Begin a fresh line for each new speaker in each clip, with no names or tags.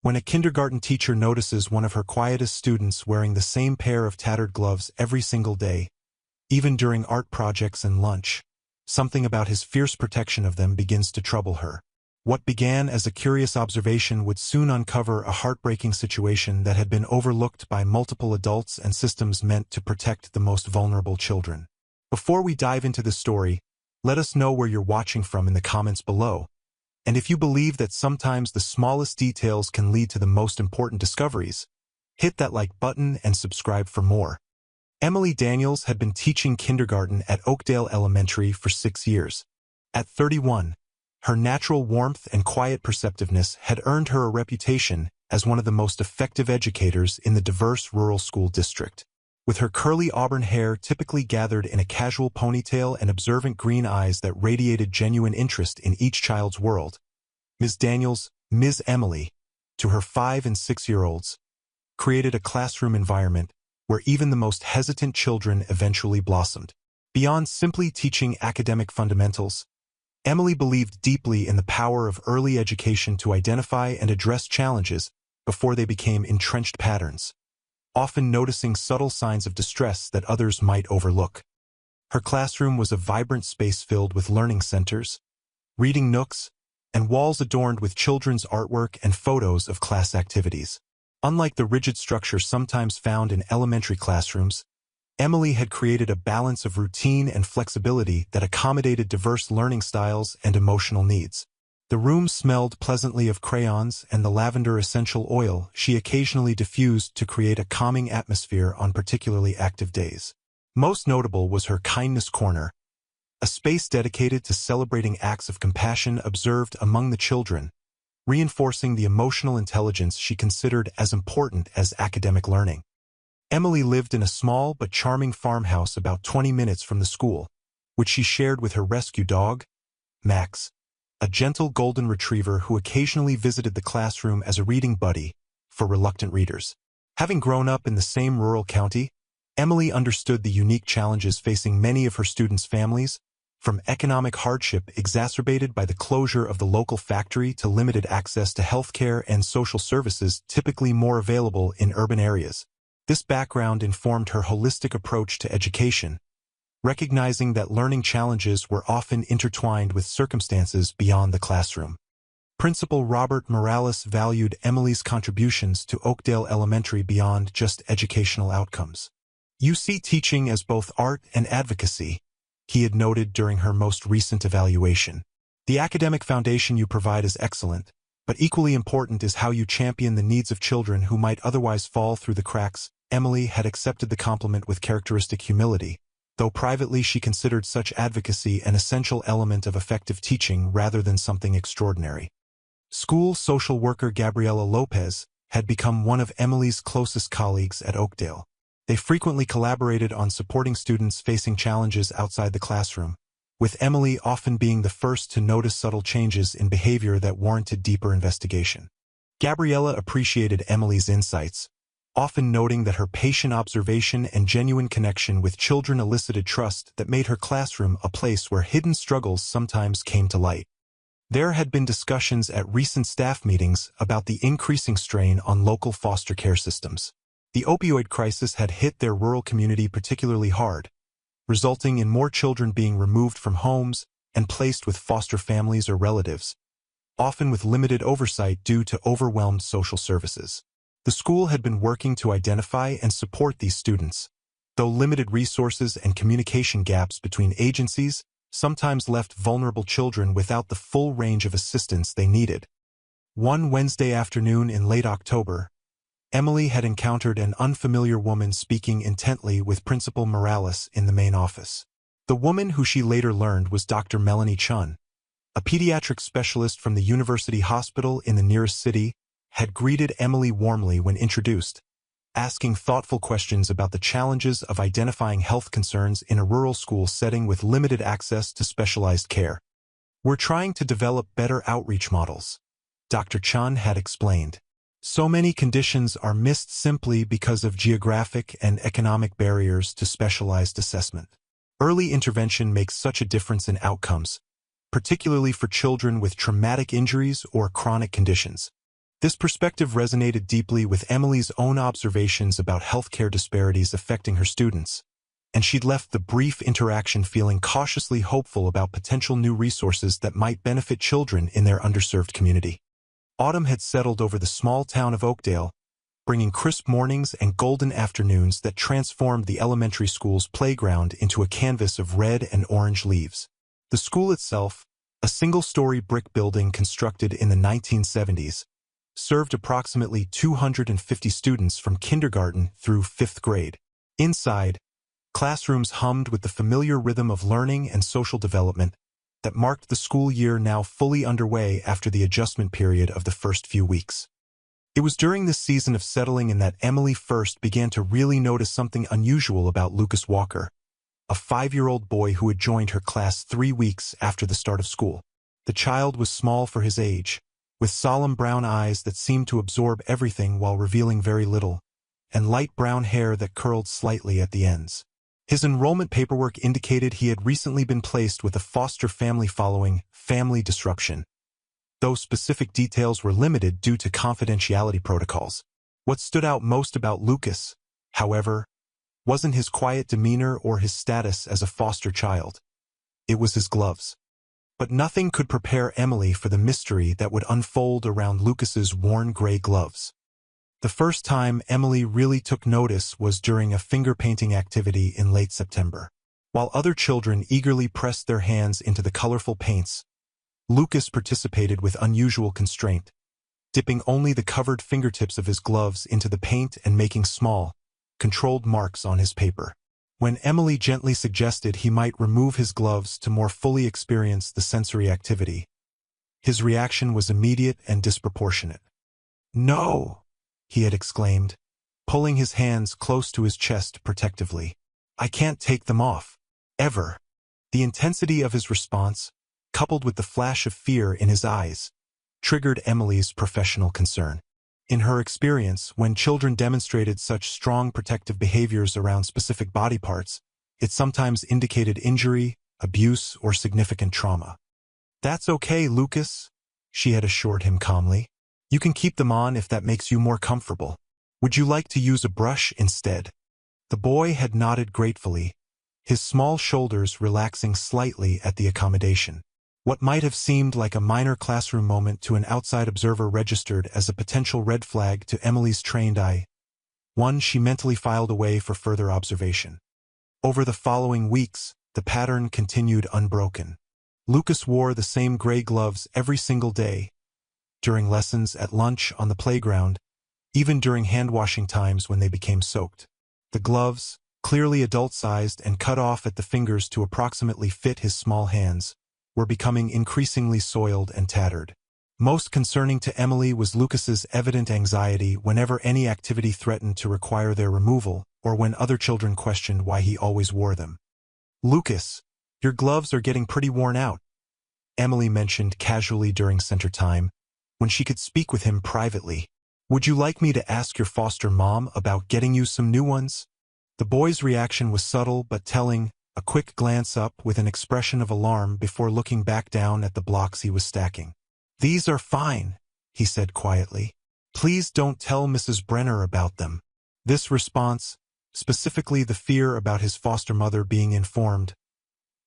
When a kindergarten teacher notices one of her quietest students wearing the same pair of tattered gloves every single day, even during art projects and lunch, something about his fierce protection of them begins to trouble her. What began as a curious observation would soon uncover a heartbreaking situation that had been overlooked by multiple adults and systems meant to protect the most vulnerable children. Before we dive into the story, let us know where you're watching from in the comments below. And if you believe that sometimes the smallest details can lead to the most important discoveries, hit that like button and subscribe for more. Emily Daniels had been teaching kindergarten at Oakdale Elementary for 6 years. At 31, her natural warmth and quiet perceptiveness had earned her a reputation as one of the most effective educators in the diverse rural school district. With her curly auburn hair typically gathered in a casual ponytail and observant green eyes that radiated genuine interest in each child's world, Ms. Daniels, Ms. Emily, to her 5- and 6-year-olds, created a classroom environment where even the most hesitant children eventually blossomed. Beyond simply teaching academic fundamentals, Emily believed deeply in the power of early education to identify and address challenges before they became entrenched patterns, often noticing subtle signs of distress that others might overlook. Her classroom was a vibrant space filled with learning centers, reading nooks, and walls adorned with children's artwork and photos of class activities. Unlike the rigid structure sometimes found in elementary classrooms, Emily had created a balance of routine and flexibility that accommodated diverse learning styles and emotional needs. The room smelled pleasantly of crayons and the lavender essential oil she occasionally diffused to create a calming atmosphere on particularly active days. Most notable was her Kindness Corner, a space dedicated to celebrating acts of compassion observed among the children, reinforcing the emotional intelligence she considered as important as academic learning. Emily lived in a small but charming farmhouse about 20 minutes from the school, which she shared with her rescue dog, Max, a gentle golden retriever who occasionally visited the classroom as a reading buddy for reluctant readers. Having grown up in the same rural county, Emily understood the unique challenges facing many of her students' families, from economic hardship exacerbated by the closure of the local factory to limited access to healthcare and social services typically more available in urban areas. This background informed her holistic approach to education, recognizing that learning challenges were often intertwined with circumstances beyond the classroom. Principal Robert Morales valued Emily's contributions to Oakdale Elementary beyond just educational outcomes. "You see teaching as both art and advocacy," he had noted during her most recent evaluation. "The academic foundation you provide is excellent, but equally important is how you champion the needs of children who might otherwise fall through the cracks." Emily had accepted the compliment with characteristic humility, though privately she considered such advocacy an essential element of effective teaching rather than something extraordinary. School social worker Gabriela Lopez had become one of Emily's closest colleagues at Oakdale. They frequently collaborated on supporting students facing challenges outside the classroom, with Emily often being the first to notice subtle changes in behavior that warranted deeper investigation. Gabriela appreciated Emily's insights, often noting that her patient observation and genuine connection with children elicited trust that made her classroom a place where hidden struggles sometimes came to light. There had been discussions at recent staff meetings about the increasing strain on local foster care systems. The opioid crisis had hit their rural community particularly hard, resulting in more children being removed from homes and placed with foster families or relatives, often with limited oversight due to overwhelmed social services. The school had been working to identify and support these students, though limited resources and communication gaps between agencies sometimes left vulnerable children without the full range of assistance they needed. One Wednesday afternoon in late October, Emily had encountered an unfamiliar woman speaking intently with Principal Morales in the main office. The woman, who she later learned was Dr. Melanie Chun, a pediatric specialist from the University Hospital in the nearest city, had greeted Emily warmly when introduced, asking thoughtful questions about the challenges of identifying health concerns in a rural school setting with limited access to specialized care. "We're trying to develop better outreach models," Dr. Chun had explained. "So many conditions are missed simply because of geographic and economic barriers to specialized assessment. Early intervention makes such a difference in outcomes, particularly for children with traumatic injuries or chronic conditions." This perspective resonated deeply with Emily's own observations about healthcare disparities affecting her students, and she'd left the brief interaction feeling cautiously hopeful about potential new resources that might benefit children in their underserved community. Autumn had settled over the small town of Oakdale, bringing crisp mornings and golden afternoons that transformed the elementary school's playground into a canvas of red and orange leaves. The school itself, a single-story brick building constructed in the 1970s, served approximately 250 students from kindergarten through 5th grade. Inside, classrooms hummed with the familiar rhythm of learning and social development that marked the school year now fully underway after the adjustment period of the first few weeks. It was during this season of settling in that Emily first began to really notice something unusual about Lucas Walker, a 5-year-old boy who had joined her class 3 weeks after the start of school. The child was small for his age, with solemn brown eyes that seemed to absorb everything while revealing very little, and light brown hair that curled slightly at the ends. His enrollment paperwork indicated he had recently been placed with a foster family following family disruption, though specific details were limited due to confidentiality protocols. What stood out most about Lucas, however, wasn't his quiet demeanor or his status as a foster child. It was his gloves. But nothing could prepare Emily for the mystery that would unfold around Lucas's worn gray gloves. The first time Emily really took notice was during a finger painting activity in late September. While other children eagerly pressed their hands into the colorful paints, Lucas participated with unusual constraint, dipping only the covered fingertips of his gloves into the paint and making small, controlled marks on his paper. When Emily gently suggested he might remove his gloves to more fully experience the sensory activity, his reaction was immediate and disproportionate. "No!" he had exclaimed, pulling his hands close to his chest protectively. "I can't take them off. Ever." The intensity of his response, coupled with the flash of fear in his eyes, triggered Emily's professional concern. In her experience, when children demonstrated such strong protective behaviors around specific body parts, it sometimes indicated injury, abuse, or significant trauma. "That's okay, Lucas," she had assured him calmly. "You can keep them on if that makes you more comfortable. Would you like to use a brush instead?" The boy had nodded gratefully, his small shoulders relaxing slightly at the accommodation. What might have seemed like a minor classroom moment to an outside observer registered as a potential red flag to Emily's trained eye, one she mentally filed away for further observation. Over the following weeks, the pattern continued unbroken. Lucas wore the same gray gloves every single day, during lessons, at lunch, on the playground, even during hand-washing times when they became soaked. The gloves, clearly adult-sized and cut off at the fingers to approximately fit his small hands, were becoming increasingly soiled and tattered. Most concerning to Emily was Lucas's evident anxiety whenever any activity threatened to require their removal, or when other children questioned why he always wore them. "Lucas, your gloves are getting pretty worn out," Emily mentioned casually during center time, when she could speak with him privately. "Would you like me to ask your foster mom about getting you some new ones?" The boy's reaction was subtle but telling, a quick glance up with an expression of alarm before looking back down at the blocks he was stacking. "These are fine," he said quietly. "Please don't tell Mrs. Brenner about them." This response, specifically the fear about his foster mother being informed,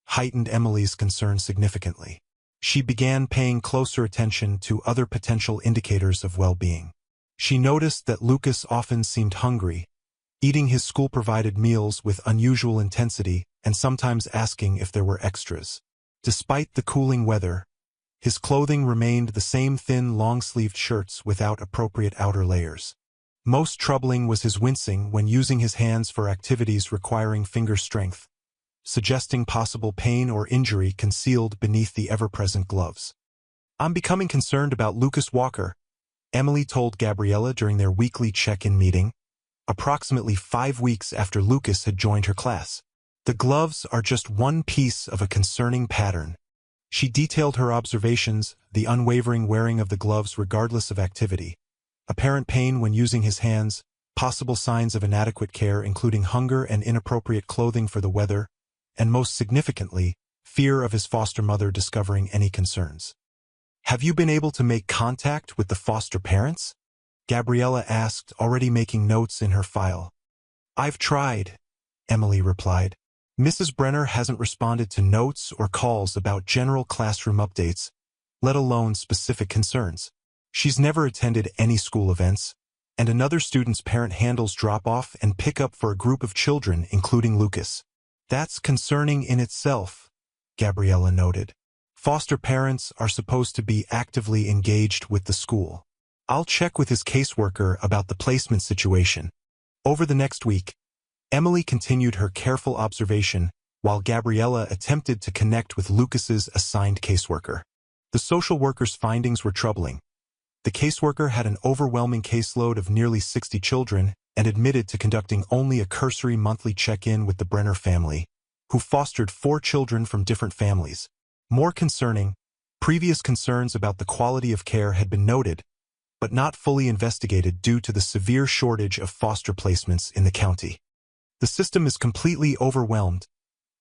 heightened Emily's concern significantly. She began paying closer attention to other potential indicators of well-being. She noticed that Lucas often seemed hungry, eating his school-provided meals with unusual intensity and sometimes asking if there were extras. Despite the cooling weather, his clothing remained the same thin, long-sleeved shirts without appropriate outer layers. Most troubling was his wincing when using his hands for activities requiring finger strength, suggesting possible pain or injury concealed beneath the ever-present gloves. "I'm becoming concerned about Lucas Walker," Emily told Gabriella during their weekly check-in meeting, approximately 5 weeks after Lucas had joined her class. "The gloves are just one piece of a concerning pattern." She detailed her observations, the unwavering wearing of the gloves regardless of activity, apparent pain when using his hands, possible signs of inadequate care including hunger and inappropriate clothing for the weather, and most significantly, fear of his foster mother discovering any concerns. Have you been able to make contact with the foster parents? Gabriella asked, already making notes in her file. I've tried, Emily replied. Mrs. Brenner hasn't responded to notes or calls about general classroom updates, let alone specific concerns. She's never attended any school events, and another student's parent handles drop-off and pick-up for a group of children, including Lucas. That's concerning in itself, Gabriella noted. Foster parents are supposed to be actively engaged with the school. I'll check with his caseworker about the placement situation. Over the next week, Emily continued her careful observation while Gabriella attempted to connect with Lucas's assigned caseworker. The social worker's findings were troubling. The caseworker had an overwhelming caseload of nearly 60 children and admitted to conducting only a cursory monthly check-in with the Brenner family, who fostered 4 children from different families. More concerning, previous concerns about the quality of care had been noted, but not fully investigated due to the severe shortage of foster placements in the county. The system is completely overwhelmed,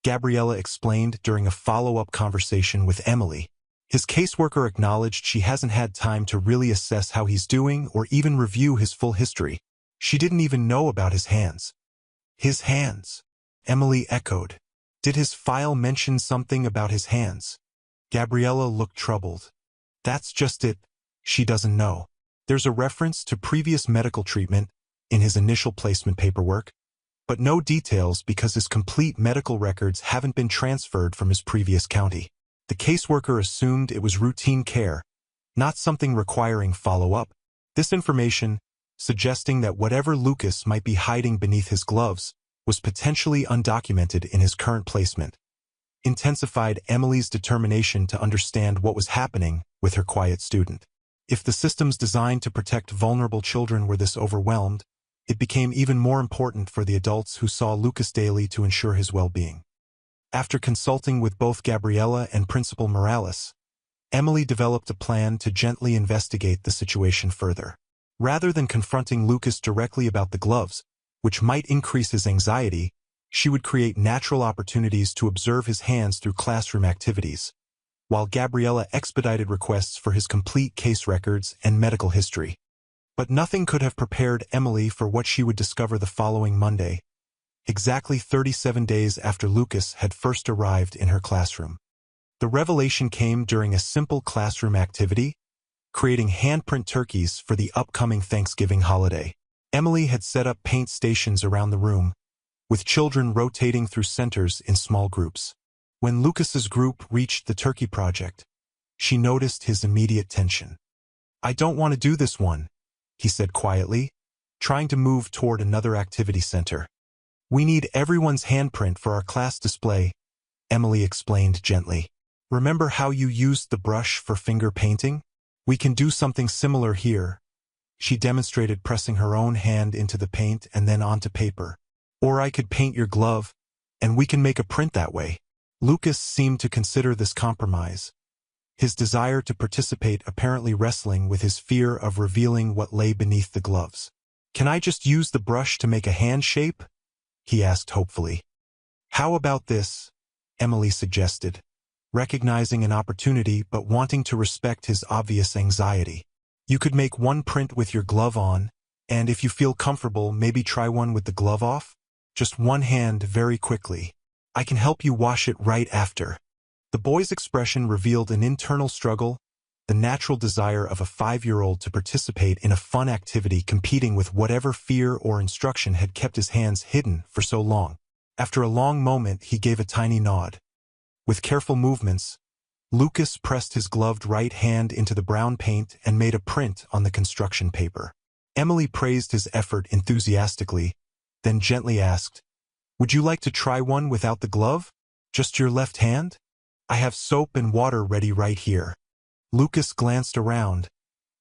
Gabriella explained during a follow-up conversation with Emily. His caseworker acknowledged she hasn't had time to really assess how he's doing or even review his full history. She didn't even know about his hands. His hands, Emily echoed. Did his file mention something about his hands? Gabriella looked troubled. That's just it, she doesn't know. There's a reference to previous medical treatment in his initial placement paperwork, but no details because his complete medical records haven't been transferred from his previous county. The caseworker assumed it was routine care, not something requiring follow-up. This information, suggesting that whatever Lucas might be hiding beneath his gloves, was potentially undocumented in his current placement, intensified Emily's determination to understand what was happening with her quiet student. If the systems designed to protect vulnerable children were this overwhelmed, it became even more important for the adults who saw Lucas daily to ensure his well-being. After consulting with both Gabriella and Principal Morales, Emily developed a plan to gently investigate the situation further. Rather than confronting Lucas directly about the gloves, which might increase his anxiety, she would create natural opportunities to observe his hands through classroom activities, while Gabriella expedited requests for his complete case records and medical history. But nothing could have prepared Emily for what she would discover the following Monday, exactly 37 days after Lucas had first arrived in her classroom. The revelation came during a simple classroom activity, creating handprint turkeys for the upcoming Thanksgiving holiday. Emily had set up paint stations around the room, with children rotating through centers in small groups. When Lucas's group reached the turkey project, she noticed his immediate tension. I don't want to do this one, he said quietly, trying to move toward another activity center. We need everyone's handprint for our class display, Emily explained gently. Remember how you used the brush for finger painting? We can do something similar here. She demonstrated pressing her own hand into the paint and then onto paper. Or I could paint your glove, and we can make a print that way. Lucas seemed to consider this compromise, his desire to participate apparently wrestling with his fear of revealing what lay beneath the gloves. Can I just use the brush to make a hand shape? He asked hopefully. How about this? Emily suggested, recognizing an opportunity but wanting to respect his obvious anxiety. You could make one print with your glove on, and if you feel comfortable, maybe try one with the glove off. Just one hand very quickly. I can help you wash it right after. The boy's expression revealed an internal struggle, the natural desire of a 5-year-old to participate in a fun activity competing with whatever fear or instruction had kept his hands hidden for so long. After a long moment, he gave a tiny nod. With careful movements, Lucas pressed his gloved right hand into the brown paint and made a print on the construction paper. Emily praised his effort enthusiastically, then gently asked, Would you like to try one without the glove? Just your left hand? I have soap and water ready right here. Lucas glanced around,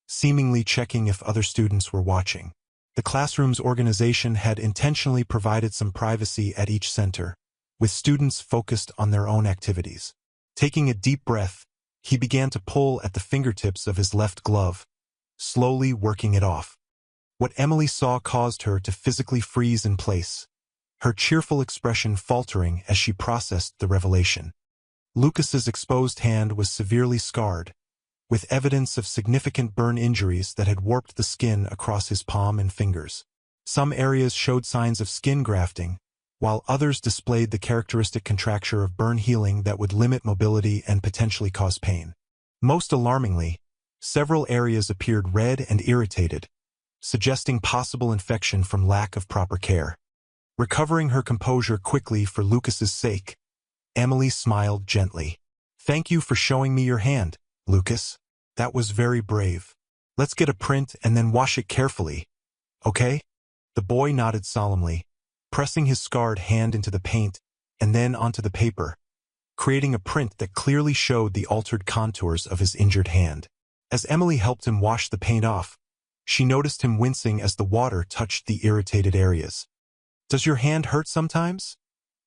seemingly checking if other students were watching. The classroom's organization had intentionally provided some privacy at each center, with students focused on their own activities. Taking a deep breath, he began to pull at the fingertips of his left glove, slowly working it off. What Emily saw caused her to physically freeze in place, her cheerful expression faltering as she processed the revelation. Lucas's exposed hand was severely scarred, with evidence of significant burn injuries that had warped the skin across his palm and fingers. Some areas showed signs of skin grafting, while others displayed the characteristic contracture of burn healing that would limit mobility and potentially cause pain. Most alarmingly, several areas appeared red and irritated, suggesting possible infection from lack of proper care. Recovering her composure quickly for Lucas's sake, Emily smiled gently. "Thank you for showing me your hand, Lucas. That was very brave. Let's get a print and then wash it carefully. Okay?" The boy nodded solemnly, pressing his scarred hand into the paint and then onto the paper, creating a print that clearly showed the altered contours of his injured hand. As Emily helped him wash the paint off, she noticed him wincing as the water touched the irritated areas. "Does your hand hurt sometimes?"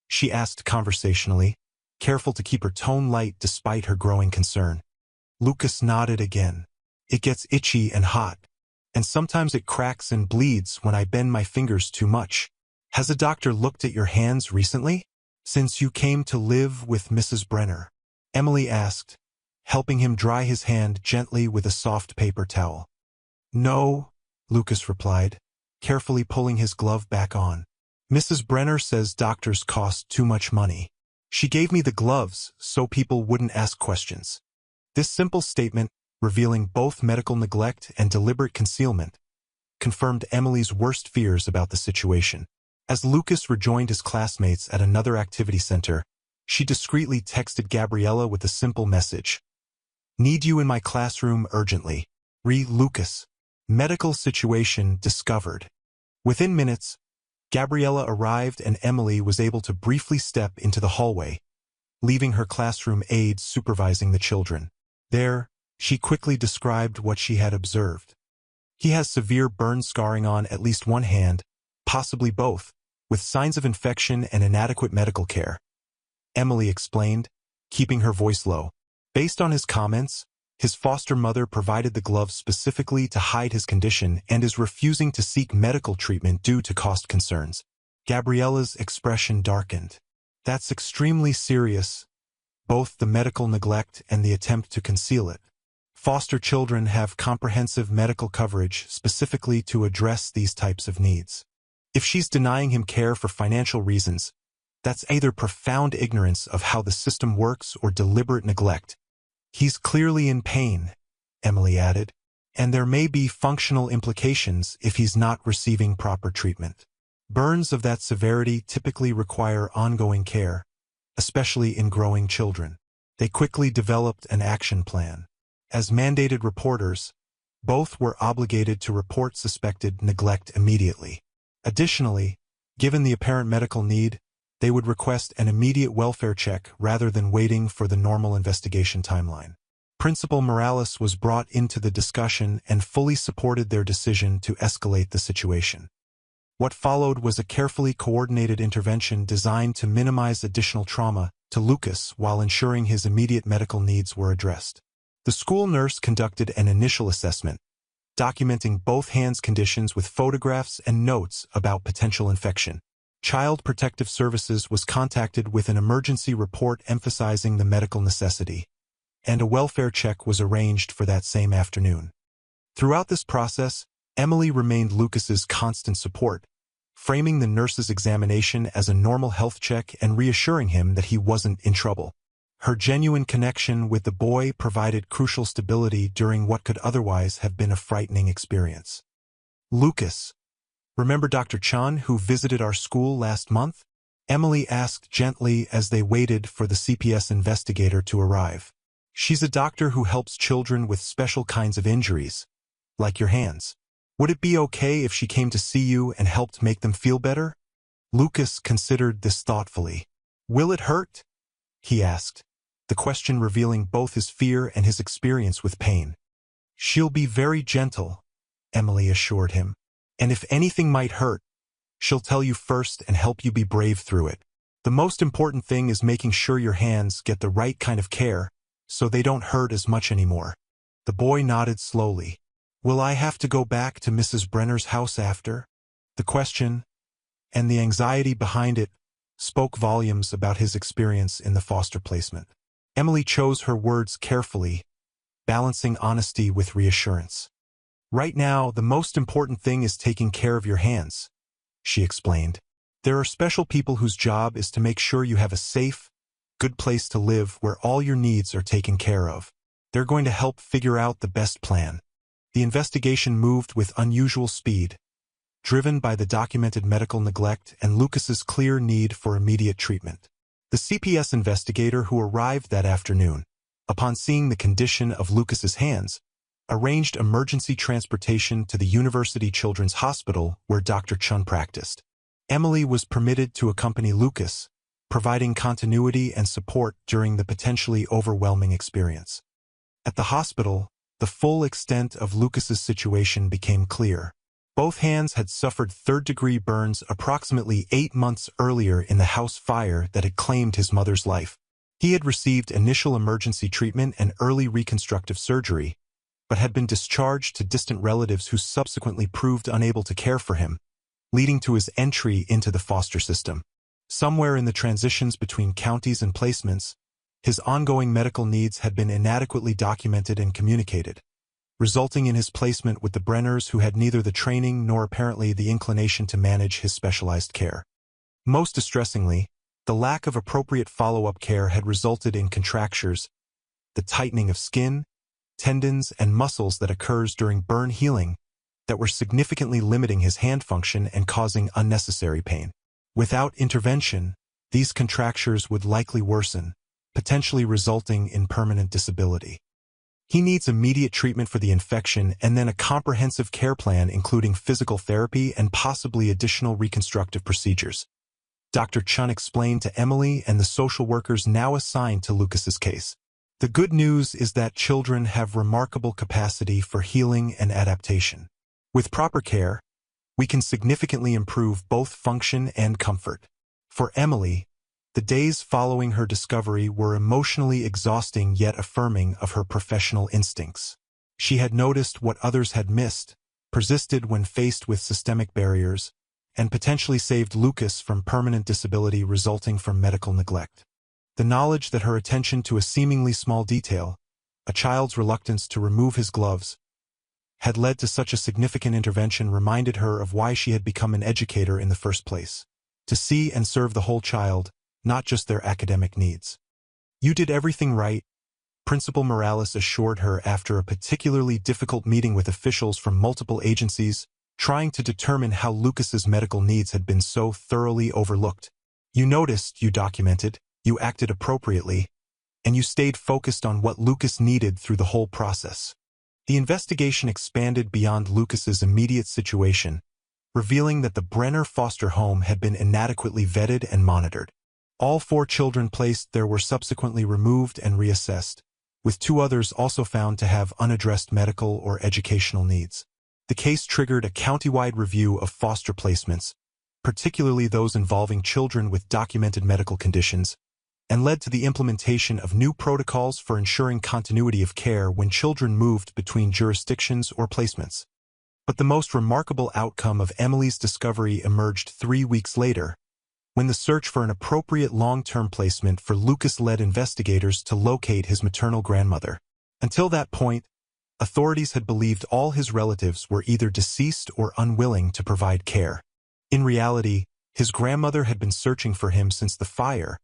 she asked conversationally, careful to keep her tone light despite her growing concern. Lucas nodded again. "It gets itchy and hot, and sometimes it cracks and bleeds when I bend my fingers too much. Has a doctor looked at your hands recently? Since you came to live with Mrs. Brenner?" Emily asked, helping him dry his hand gently with a soft paper towel. "No," Lucas replied, carefully pulling his glove back on. "Mrs. Brenner says doctors cost too much money. She gave me the gloves so people wouldn't ask questions." This simple statement, revealing both medical neglect and deliberate concealment, confirmed Emily's worst fears about the situation. As Lucas rejoined his classmates at another activity center, she discreetly texted Gabriella with a simple message. "Need you in my classroom urgently. Lucas. Medical situation discovered." Within minutes, Gabriella arrived and Emily was able to briefly step into the hallway, leaving her classroom aide supervising the children. There, she quickly described what she had observed. "He has severe burn scarring on at least one hand, possibly both, with signs of infection and inadequate medical care," Emily explained, keeping her voice low. Based on his comments, his foster mother provided the gloves specifically to hide his condition and is refusing to seek medical treatment due to cost concerns. Gabriella's expression darkened. "That's extremely serious, both the medical neglect and the attempt to conceal it. Foster children have comprehensive medical coverage specifically to address these types of needs. If she's denying him care for financial reasons, that's either profound ignorance of how the system works or deliberate neglect. He's clearly in pain," Emily added, "and there may be functional implications if he's not receiving proper treatment. Burns of that severity typically require ongoing care, especially in growing children." They quickly developed an action plan. As mandated reporters, both were obligated to report suspected neglect immediately. Additionally, given the apparent medical need, they would request an immediate welfare check rather than waiting for the normal investigation timeline. Principal Morales was brought into the discussion and fully supported their decision to escalate the situation. What followed was a carefully coordinated intervention designed to minimize additional trauma to Lucas while ensuring his immediate medical needs were addressed. The school nurse conducted an initial assessment, documenting both hands' conditions with photographs and notes about potential infection. Child Protective Services was contacted with an emergency report emphasizing the medical necessity, and a welfare check was arranged for that same afternoon. Throughout this process, Emily remained Lucas's constant support, framing the nurse's examination as a normal health check and reassuring him that he wasn't in trouble. Her genuine connection with the boy provided crucial stability during what could otherwise have been a frightening experience. "Lucas, remember Dr. Chan who visited our school last month?" Emily asked gently as they waited for the CPS investigator to arrive. "She's a doctor who helps children with special kinds of injuries, like your hands. Would it be okay if she came to see you and helped make them feel better?" Lucas considered this thoughtfully. "Will it hurt?" he asked, the question revealing both his fear and his experience with pain. "She'll be very gentle," Emily assured him. "And if anything might hurt, she'll tell you first and help you be brave through it. The most important thing is making sure your hands get the right kind of care so they don't hurt as much anymore." The boy nodded slowly. "Will I have to go back to Mrs. Brenner's house after?" The question, and the anxiety behind it, spoke volumes about his experience in the foster placement. Emily chose her words carefully, balancing honesty with reassurance. "Right now, the most important thing is taking care of your hands," she explained. "There are special people whose job is to make sure you have a safe, good place to live where all your needs are taken care of. They're going to help figure out the best plan." The investigation moved with unusual speed, driven by the documented medical neglect and Lucas's clear need for immediate treatment. The CPS investigator who arrived that afternoon, upon seeing the condition of Lucas's hands, arranged emergency transportation to the University Children's Hospital where Dr. Chun practiced. Emily was permitted to accompany Lucas, providing continuity and support during the potentially overwhelming experience. At the hospital, the full extent of Lucas's situation became clear. Both hands had suffered third-degree burns approximately 8 months earlier in the house fire that had claimed his mother's life. He had received initial emergency treatment and early reconstructive surgery, but had been discharged to distant relatives who subsequently proved unable to care for him, leading to his entry into the foster system. Somewhere in the transitions between counties and placements, his ongoing medical needs had been inadequately documented and communicated, resulting in his placement with the Brenners, who had neither the training nor apparently the inclination to manage his specialized care. Most distressingly, the lack of appropriate follow-up care had resulted in contractures, the tightening of skin, tendons, and muscles that occurs during burn healing, that were significantly limiting his hand function and causing unnecessary pain. Without intervention, these contractures would likely worsen, potentially resulting in permanent disability. He needs immediate treatment for the infection and then a comprehensive care plan including physical therapy and possibly additional reconstructive procedures, Dr. Chun explained to Emily and the social workers now assigned to Lucas's case. The good news is that children have remarkable capacity for healing and adaptation. With proper care, we can significantly improve both function and comfort. For Emily, the days following her discovery were emotionally exhausting yet affirming of her professional instincts. She had noticed what others had missed, persisted when faced with systemic barriers, and potentially saved Lucas from permanent disability resulting from medical neglect. The knowledge that her attention to a seemingly small detail, a child's reluctance to remove his gloves, had led to such a significant intervention reminded her of why she had become an educator in the first place. To see and serve the whole child, not just their academic needs. "You did everything right," Principal Morales assured her after a particularly difficult meeting with officials from multiple agencies, trying to determine how Lucas's medical needs had been so thoroughly overlooked. "You noticed, you documented, you acted appropriately, and you stayed focused on what Lucas needed through the whole process." The investigation expanded beyond Lucas's immediate situation, revealing that the Brenner foster home had been inadequately vetted and monitored. All 4 children placed there were subsequently removed and reassessed, with 2 others also found to have unaddressed medical or educational needs. The case triggered a county-wide review of foster placements, particularly those involving children with documented medical conditions, and led to the implementation of new protocols for ensuring continuity of care when children moved between jurisdictions or placements. But the most remarkable outcome of Emily's discovery emerged 3 weeks later, when the search for an appropriate long-term placement for Lucas led investigators to locate his maternal grandmother. Until that point, authorities had believed all his relatives were either deceased or unwilling to provide care. In reality, his grandmother had been searching for him since the fire,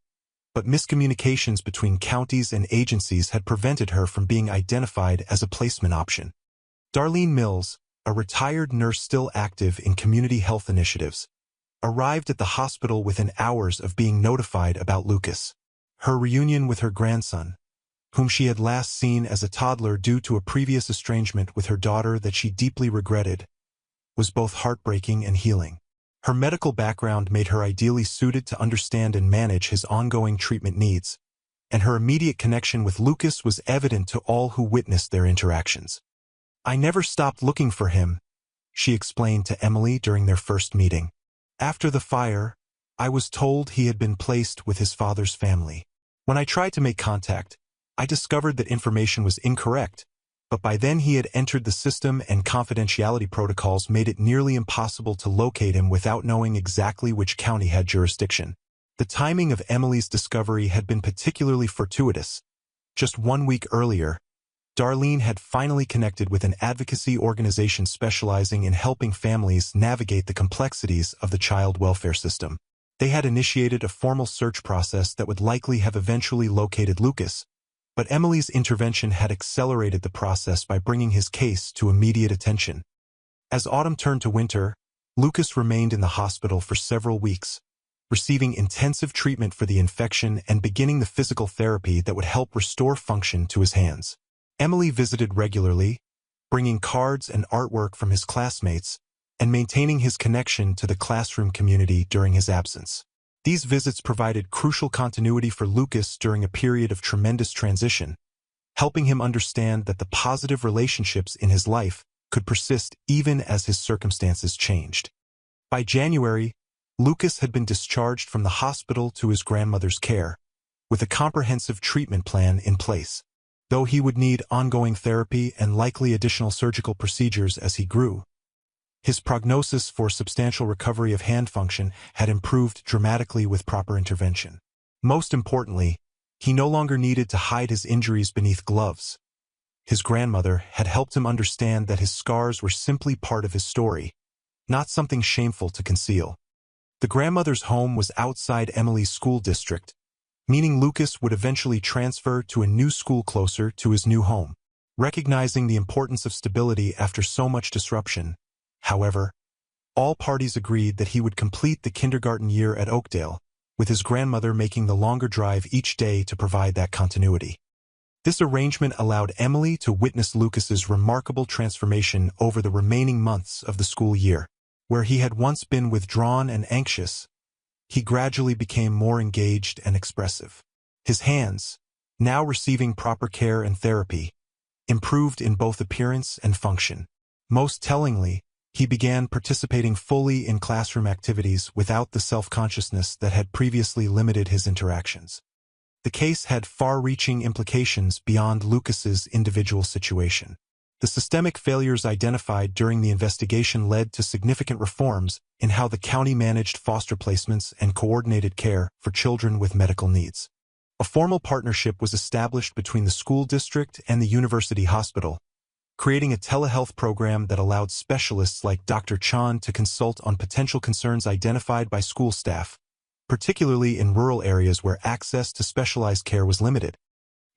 but miscommunications between counties and agencies had prevented her from being identified as a placement option. Darlene Mills, a retired nurse still active in community health initiatives, arrived at the hospital within hours of being notified about Lucas. Her reunion with her grandson, whom she had last seen as a toddler due to a previous estrangement with her daughter that she deeply regretted, was both heartbreaking and healing. Her medical background made her ideally suited to understand and manage his ongoing treatment needs, and her immediate connection with Lucas was evident to all who witnessed their interactions. "I never stopped looking for him," she explained to Emily during their first meeting. "After the fire, I was told he had been placed with his father's family. When I tried to make contact, I discovered that information was incorrect, but by then he had entered the system and confidentiality protocols made it nearly impossible to locate him without knowing exactly which county had jurisdiction." The timing of Emily's discovery had been particularly fortuitous. Just 1 week earlier, Darlene had finally connected with an advocacy organization specializing in helping families navigate the complexities of the child welfare system. They had initiated a formal search process that would likely have eventually located Lucas, but Emily's intervention had accelerated the process by bringing his case to immediate attention. As autumn turned to winter, Lucas remained in the hospital for several weeks, receiving intensive treatment for the infection and beginning the physical therapy that would help restore function to his hands. Emily visited regularly, bringing cards and artwork from his classmates and maintaining his connection to the classroom community during his absence. These visits provided crucial continuity for Lucas during a period of tremendous transition, helping him understand that the positive relationships in his life could persist even as his circumstances changed. By January, Lucas had been discharged from the hospital to his grandmother's care, with a comprehensive treatment plan in place. Though he would need ongoing therapy and likely additional surgical procedures as he grew, his prognosis for substantial recovery of hand function had improved dramatically with proper intervention. Most importantly, he no longer needed to hide his injuries beneath gloves. His grandmother had helped him understand that his scars were simply part of his story, not something shameful to conceal. The grandmother's home was outside Emily's school district, meaning Lucas would eventually transfer to a new school closer to his new home. Recognizing the importance of stability after so much disruption, however, all parties agreed that he would complete the kindergarten year at Oakdale, with his grandmother making the longer drive each day to provide that continuity. This arrangement allowed Emily to witness Lucas's remarkable transformation over the remaining months of the school year. Where he had once been withdrawn and anxious, he gradually became more engaged and expressive. His hands, now receiving proper care and therapy, improved in both appearance and function. Most tellingly, he began participating fully in classroom activities without the self-consciousness that had previously limited his interactions. The case had far-reaching implications beyond Lucas's individual situation. The systemic failures identified during the investigation led to significant reforms in how the county managed foster placements and coordinated care for children with medical needs. A formal partnership was established between the school district and the university hospital, creating a telehealth program that allowed specialists like Dr. Chan to consult on potential concerns identified by school staff, particularly in rural areas where access to specialized care was limited.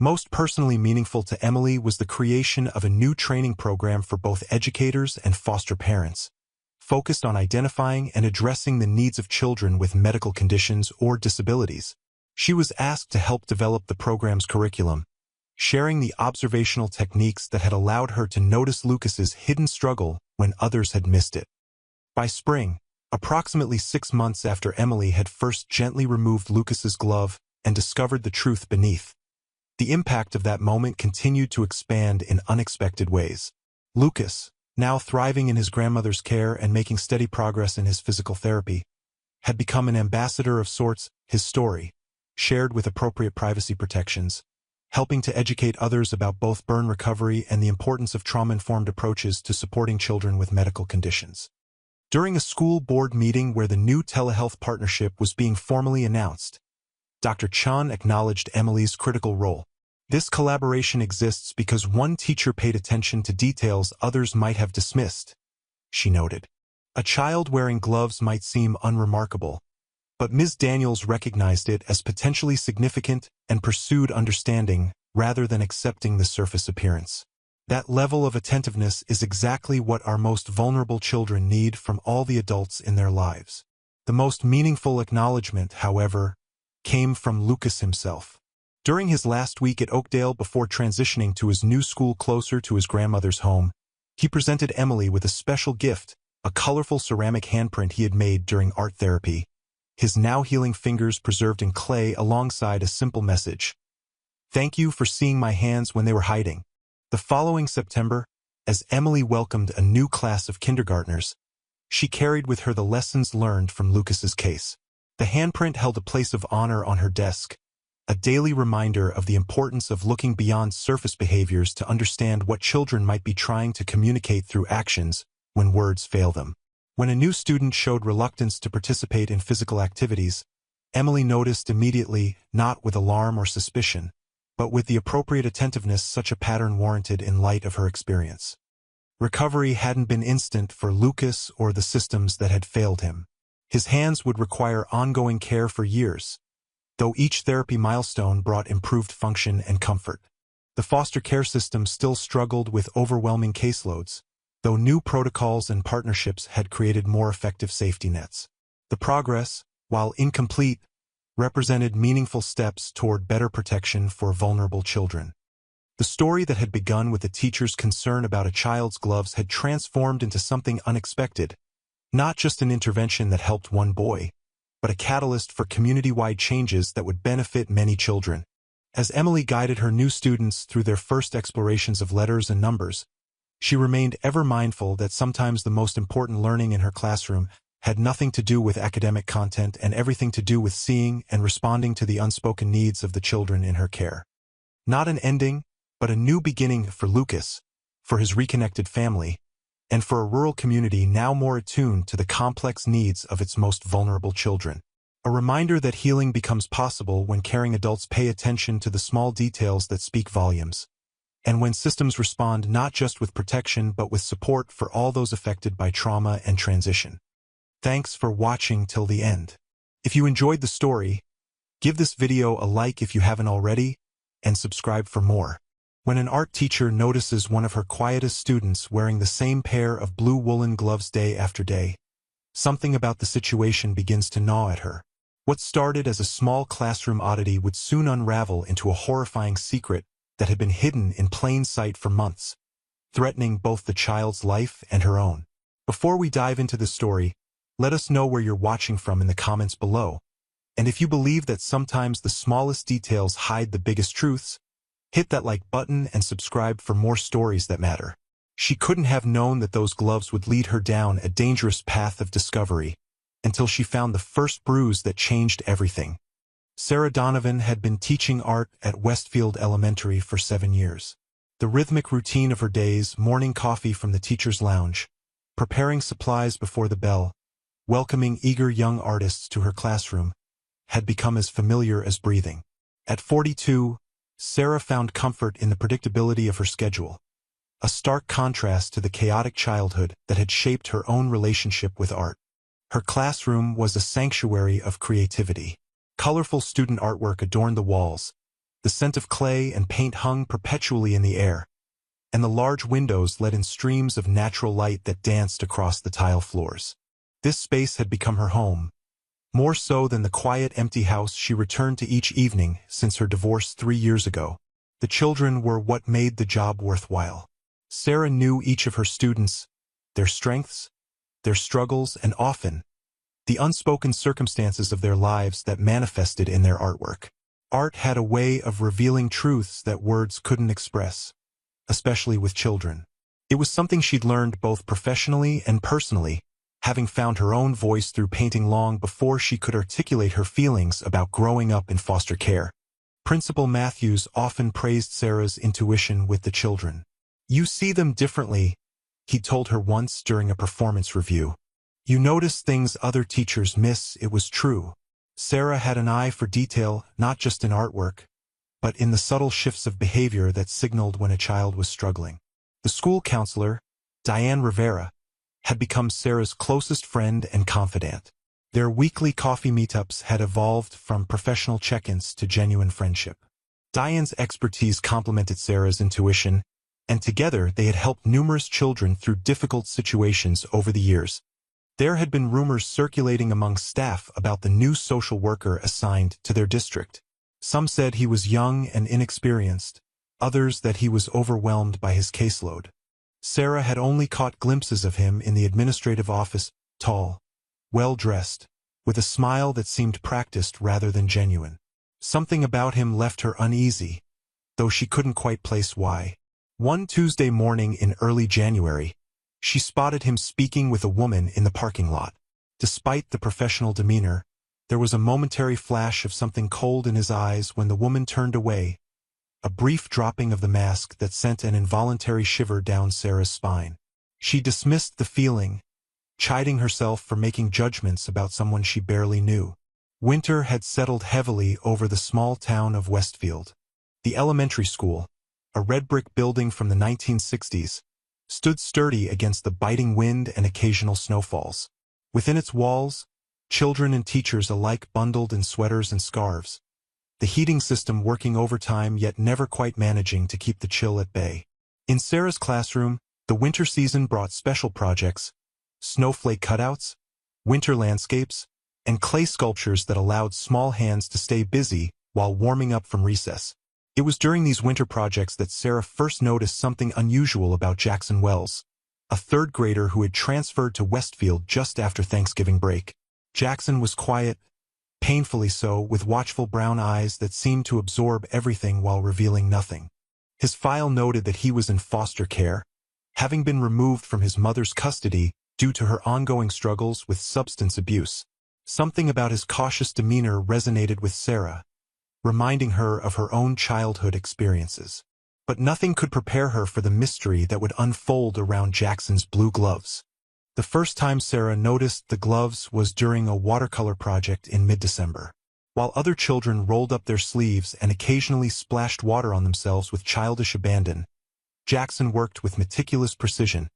Most personally meaningful to Emily was the creation of a new training program for both educators and foster parents, focused on identifying and addressing the needs of children with medical conditions or disabilities. She was asked to help develop the program's curriculum, sharing the observational techniques that had allowed her to notice Lucas's hidden struggle when others had missed it. By spring, approximately 6 months after Emily had first gently removed Lucas's glove and discovered the truth beneath, the impact of that moment continued to expand in unexpected ways. Lucas, now thriving in his grandmother's care and making steady progress in his physical therapy, had become an ambassador of sorts. His story, shared with appropriate privacy protections, helping to educate others about both burn recovery and the importance of trauma-informed approaches to supporting children with medical conditions. During a school board meeting where the new telehealth partnership was being formally announced, Dr. Chan acknowledged Emily's critical role. This collaboration exists because one teacher paid attention to details others might have dismissed, she noted. A child wearing gloves might seem unremarkable, but Ms. Daniels recognized it as potentially significant and pursued understanding rather than accepting the surface appearance. That level of attentiveness is exactly what our most vulnerable children need from all the adults in their lives. The most meaningful acknowledgement, however, came from Lucas himself. During his last week at Oakdale before transitioning to his new school closer to his grandmother's home, he presented Emily with a special gift, a colorful ceramic handprint he had made during art therapy, his now healing fingers preserved in clay alongside a simple message. "Thank you for seeing my hands when they were hiding." The following September, as Emily welcomed a new class of kindergartners, she carried with her the lessons learned from Lucas's case. The handprint held a place of honor on her desk, a daily reminder of the importance of looking beyond surface behaviors to understand what children might be trying to communicate through actions when words fail them. When a new student showed reluctance to participate in physical activities, Emily noticed immediately, not with alarm or suspicion, but with the appropriate attentiveness such a pattern warranted in light of her experience. Recovery hadn't been instant for Lucas or the systems that had failed him. His hands would require ongoing care for years, though each therapy milestone brought improved function and comfort. The foster care system still struggled with overwhelming caseloads, though new protocols and partnerships had created more effective safety nets. The progress, while incomplete, represented meaningful steps toward better protection for vulnerable children. The story that had begun with a teacher's concern about a child's gloves had transformed into something unexpected, not just an intervention that helped one boy, but a catalyst for community-wide changes that would benefit many children. As Emily guided her new students through their first explorations of letters and numbers, she remained ever mindful that sometimes the most important learning in her classroom had nothing to do with academic content and everything to do with seeing and responding to the unspoken needs of the children in her care. Not an ending, but a new beginning for Lucas, for his reconnected family, and for a rural community now more attuned to the complex needs of its most vulnerable children. A reminder that healing becomes possible when caring adults pay attention to the small details that speak volumes, and when systems respond not just with protection but with support for all those affected by trauma and transition. Thanks for watching till the end. If you enjoyed the story, give this video a like if you haven't already, and subscribe for more. When an art teacher notices one of her quietest students wearing the same pair of blue woolen gloves day after day, something about the situation begins to gnaw at her. What started as a small classroom oddity would soon unravel into a horrifying secret that had been hidden in plain sight for months, threatening both the child's life and her own. Before we dive into the story, let us know where you're watching from in the comments below, and if you believe that sometimes the smallest details hide the biggest truths, hit that like button and subscribe for more stories that matter. She couldn't have known that those gloves would lead her down a dangerous path of discovery until she found the first bruise that changed everything. Sarah Donovan had been teaching art at Westfield Elementary for 7 years. The rhythmic routine of her days, morning coffee from the teacher's lounge, preparing supplies before the bell, welcoming eager young artists to her classroom, had become as familiar as breathing. At 42, Sarah found comfort in the predictability of her schedule, a stark contrast to the chaotic childhood that had shaped her own relationship with art. Her classroom was a sanctuary of creativity. Colorful student artwork adorned the walls, the scent of clay and paint hung perpetually in the air, and the large windows let in streams of natural light that danced across the tile floors. This space had become her home, more so than the quiet, empty house she returned to each evening since her divorce 3 years ago. The children were what made the job worthwhile. Sarah knew each of her students, their strengths, their struggles, and often, the unspoken circumstances of their lives that manifested in their artwork. Art had a way of revealing truths that words couldn't express, especially with children. It was something she'd learned both professionally and personally, having found her own voice through painting long before she could articulate her feelings about growing up in foster care. Principal Matthews often praised Sarah's intuition with the children. "You see them differently," he told her once during a performance review. "You notice things other teachers miss." It was true. Sarah had an eye for detail, not just in artwork, but in the subtle shifts of behavior that signaled when a child was struggling. The school counselor, Diane Rivera, had become Sarah's closest friend and confidant. Their weekly coffee meetups had evolved from professional check-ins to genuine friendship. Diane's expertise complemented Sarah's intuition, and together they had helped numerous children through difficult situations over the years. There had been rumors circulating among staff about the new social worker assigned to their district. Some said he was young and inexperienced, others that he was overwhelmed by his caseload. Sarah had only caught glimpses of him in the administrative office, tall, well-dressed, with a smile that seemed practiced rather than genuine. Something about him left her uneasy, though she couldn't quite place why. One Tuesday morning in early January, she spotted him speaking with a woman in the parking lot. Despite the professional demeanor, there was a momentary flash of something cold in his eyes when the woman turned away, a brief dropping of the mask that sent an involuntary shiver down Sarah's spine. She dismissed the feeling, chiding herself for making judgments about someone she barely knew. Winter had settled heavily over the small town of Westfield. The elementary school, a red brick building from the 1960s, stood sturdy against the biting wind and occasional snowfalls. Within its walls, children and teachers alike bundled in sweaters and scarves, the heating system working overtime yet never quite managing to keep the chill at bay. In Sarah's classroom, the winter season brought special projects, snowflake cutouts, winter landscapes, and clay sculptures that allowed small hands to stay busy while warming up from recess. It was during these winter projects that Sarah first noticed something unusual about Jackson Wells, a third grader who had transferred to Westfield just after Thanksgiving break. Jackson was quiet, painfully so, with watchful brown eyes that seemed to absorb everything while revealing nothing. His file noted that he was in foster care, having been removed from his mother's custody due to her ongoing struggles with substance abuse. Something about his cautious demeanor resonated with Sarah, reminding her of her own childhood experiences. But nothing could prepare her for the mystery that would unfold around Jackson's blue gloves. The first time Sarah noticed the gloves was during a watercolor project in mid-December. While other children rolled up their sleeves and occasionally splashed water on themselves with childish abandon, Jackson worked with meticulous precision,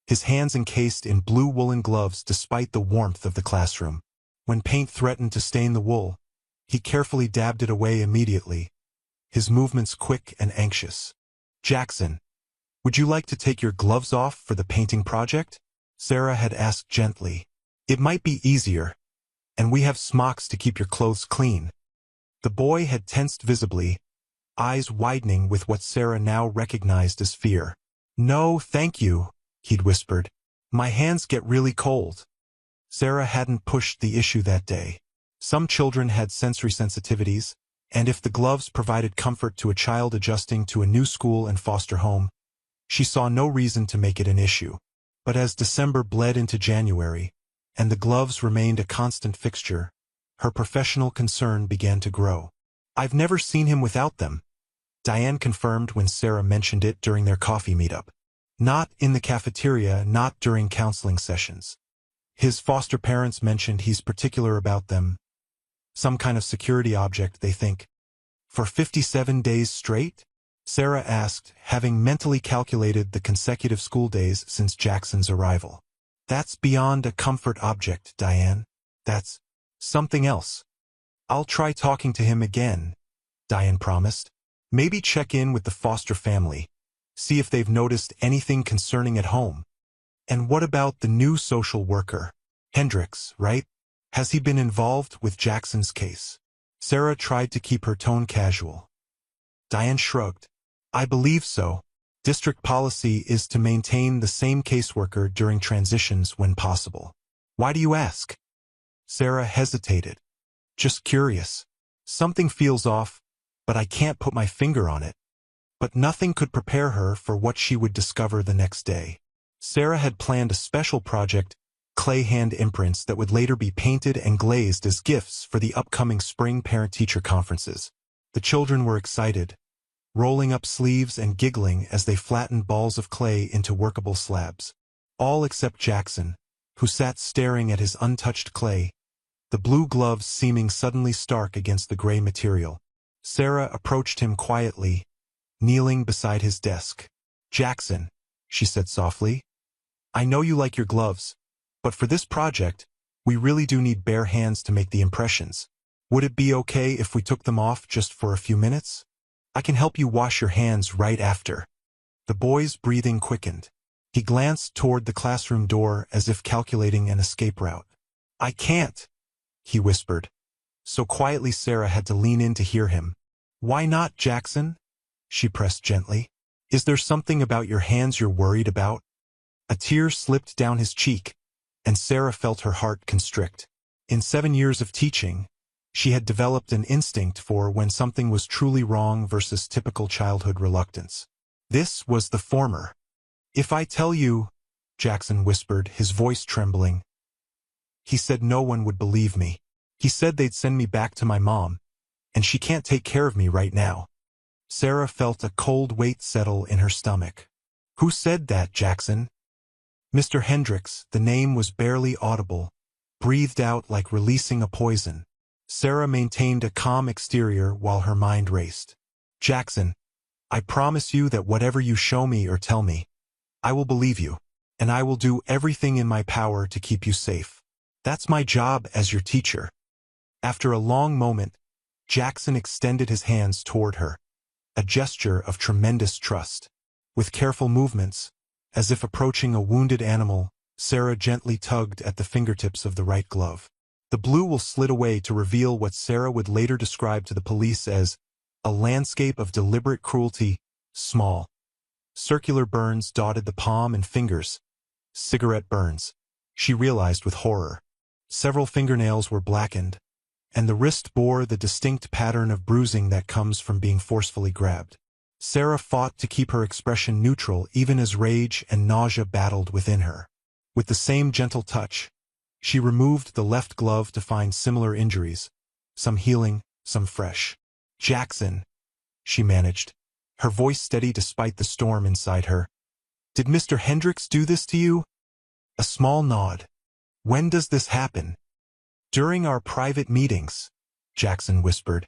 his hands encased in blue woolen gloves despite the warmth of the classroom. When paint threatened to stain the wool, he carefully dabbed it away immediately, his movements quick and anxious. "Jackson, would you like to take your gloves off for the painting project?" Sarah had asked gently. "It might be easier, and we have smocks to keep your clothes clean." The boy had tensed visibly, eyes widening with what Sarah now recognized as fear. "No, thank you," he'd whispered. "My hands get really cold." Sarah hadn't pushed the issue that day. Some children had sensory sensitivities, and if the gloves provided comfort to a child adjusting to a new school and foster home, she saw no reason to make it an issue. But as December bled into January, and the gloves remained a constant fixture, her professional concern began to grow. "I've never seen him without them," Diane confirmed when Sarah mentioned it during their coffee meetup. "Not in the cafeteria, not during counseling sessions. His foster parents mentioned he's particular about them. Some kind of security object, they think." "For 57 days straight?" Sarah asked, having mentally calculated the consecutive school days since Jackson's arrival. "That's beyond a comfort object, Diane. That's something else." "I'll try talking to him again," Diane promised. "Maybe check in with the foster family, see if they've noticed anything concerning at home." "And what about the new social worker? Hendricks, right? Has he been involved with Jackson's case?" Sarah tried to keep her tone casual. Diane shrugged. "I believe so. District policy is to maintain the same caseworker during transitions when possible." "Why do you ask?" Sarah hesitated. "Just curious. Something feels off, but I can't put my finger on it." But nothing could prepare her for what she would discover the next day. Sarah had planned a special project, clay hand imprints that would later be painted and glazed as gifts for the upcoming spring parent-teacher conferences. The children were excited, rolling up sleeves and giggling as they flattened balls of clay into workable slabs. All except Jackson, who sat staring at his untouched clay, the blue gloves seeming suddenly stark against the gray material. Sarah approached him quietly, kneeling beside his desk. "Jackson," she said softly, "I know you like your gloves, but for this project, we really do need bare hands to make the impressions. Would it be okay if we took them off just for a few minutes? I can help you wash your hands right after." The boy's breathing quickened. He glanced toward the classroom door as if calculating an escape route. "I can't," he whispered, so quietly Sarah had to lean in to hear him. "Why not, Jackson?" she pressed gently. "Is there something about your hands you're worried about?" A tear slipped down his cheek, and Sarah felt her heart constrict. In 7 years of teaching, she had developed an instinct for when something was truly wrong versus typical childhood reluctance. This was the former. "If I tell you," Jackson whispered, his voice trembling, "he said no one would believe me. He said they'd send me back to my mom, and she can't take care of me right now." Sarah felt a cold weight settle in her stomach. "Who said that, Jackson?" "Mr. Hendricks," the name was barely audible, breathed out like releasing a poison. Sarah maintained a calm exterior while her mind raced. Jackson, I promise you that whatever you show me or tell me, I will believe you, and I will do everything in my power to keep you safe. That's my job as your teacher." After a long moment, Jackson extended his hands toward her, a gesture of tremendous trust. With careful movements, as if approaching a wounded animal, Sarah gently tugged at the fingertips of the right glove. The blue wool slid away to reveal what Sarah would later describe to the police as a landscape of deliberate cruelty. Small, circular burns dotted the palm and fingers. Cigarette burns, she realized with horror. Several fingernails were blackened, and the wrist bore the distinct pattern of bruising that comes from being forcefully grabbed. Sarah fought to keep her expression neutral even as rage and nausea battled within her. With the same gentle touch, she removed the left glove to find similar injuries, some healing, some fresh. "Jackson," she managed, her voice steady despite the storm inside her. "Did Mr. Hendricks do this to you?" A small nod. "When does this happen?" "During our private meetings," Jackson whispered.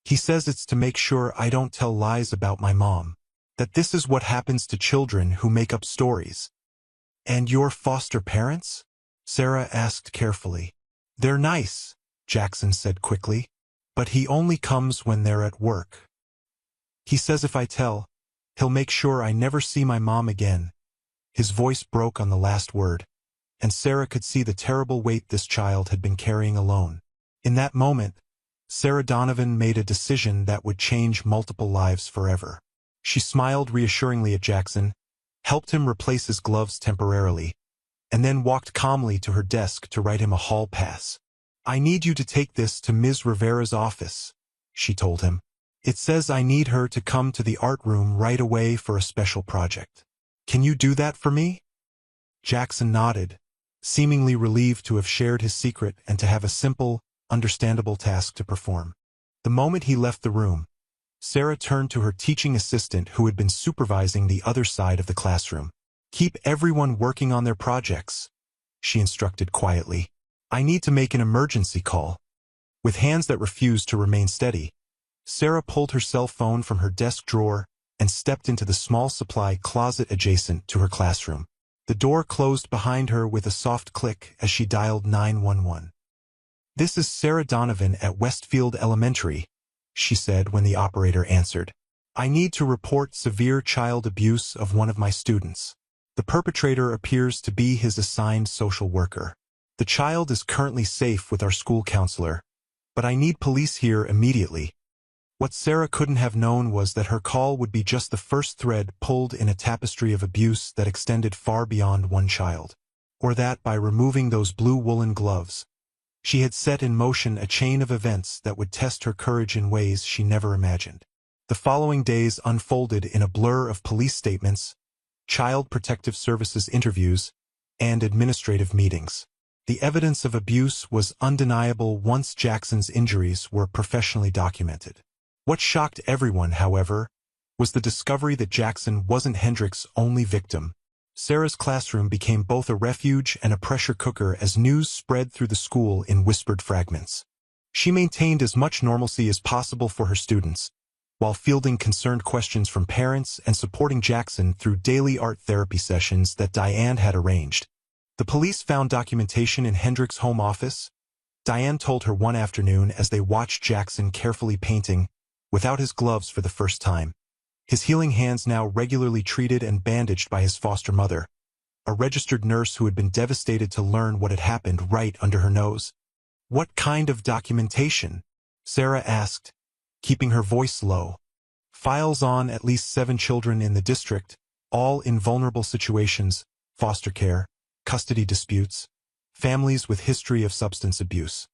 "He says it's to make sure I don't tell lies about my mom, that this is what happens to children who make up stories." "And your foster parents?" Sarah asked carefully. "They're nice," Jackson said quickly, "but he only comes when they're at work. He says if I tell, he'll make sure I never see my mom again." His voice broke on the last word, and Sarah could see the terrible weight this child had been carrying alone. In that moment, Sarah Donovan made a decision that would change multiple lives forever. She smiled reassuringly at Jackson, helped him replace his gloves temporarily, and then walked calmly to her desk to write him a hall pass. "I need you to take this to Ms. Rivera's office," she told him. "It says I need her to come to the art room right away for a special project. Can you do that for me?" Jackson nodded, seemingly relieved to have shared his secret and to have a simple, understandable task to perform. The moment he left the room, Sarah turned to her teaching assistant who had been supervising the other side of the classroom. "Keep everyone working on their projects," she instructed quietly. "I need to make an emergency call." With hands that refused to remain steady, Sarah pulled her cell phone from her desk drawer and stepped into the small supply closet adjacent to her classroom. The door closed behind her with a soft click as she dialed 911. "This is Sarah Donovan at Westfield Elementary," she said when the operator answered. "I need to report severe child abuse of one of my students. The perpetrator appears to be his assigned social worker. The child is currently safe with our school counselor, but I need police here immediately." What Sarah couldn't have known was that her call would be just the first thread pulled in a tapestry of abuse that extended far beyond one child. Or that, by removing those blue woolen gloves, she had set in motion a chain of events that would test her courage in ways she never imagined. The following days unfolded in a blur of police statements, Child Protective Services interviews, and administrative meetings. The evidence of abuse was undeniable once Jackson's injuries were professionally documented. What shocked everyone, however, was the discovery that Jackson wasn't Hendricks' only victim. Sarah's classroom became both a refuge and a pressure cooker as news spread through the school in whispered fragments. She maintained as much normalcy as possible for her students, while fielding concerned questions from parents and supporting Jackson through daily art therapy sessions that Diane had arranged. The police found documentation in Hendricks' home office, Diane told her one afternoon as they watched Jackson carefully painting, without his gloves for the first time. His healing hands now regularly treated and bandaged by his foster mother, a registered nurse who had been devastated to learn what had happened right under her nose. "What kind of documentation?" Sarah asked, keeping her voice low. "Files on at least 7 children in the district, all in vulnerable situations, foster care, custody disputes, families with history of substance abuse.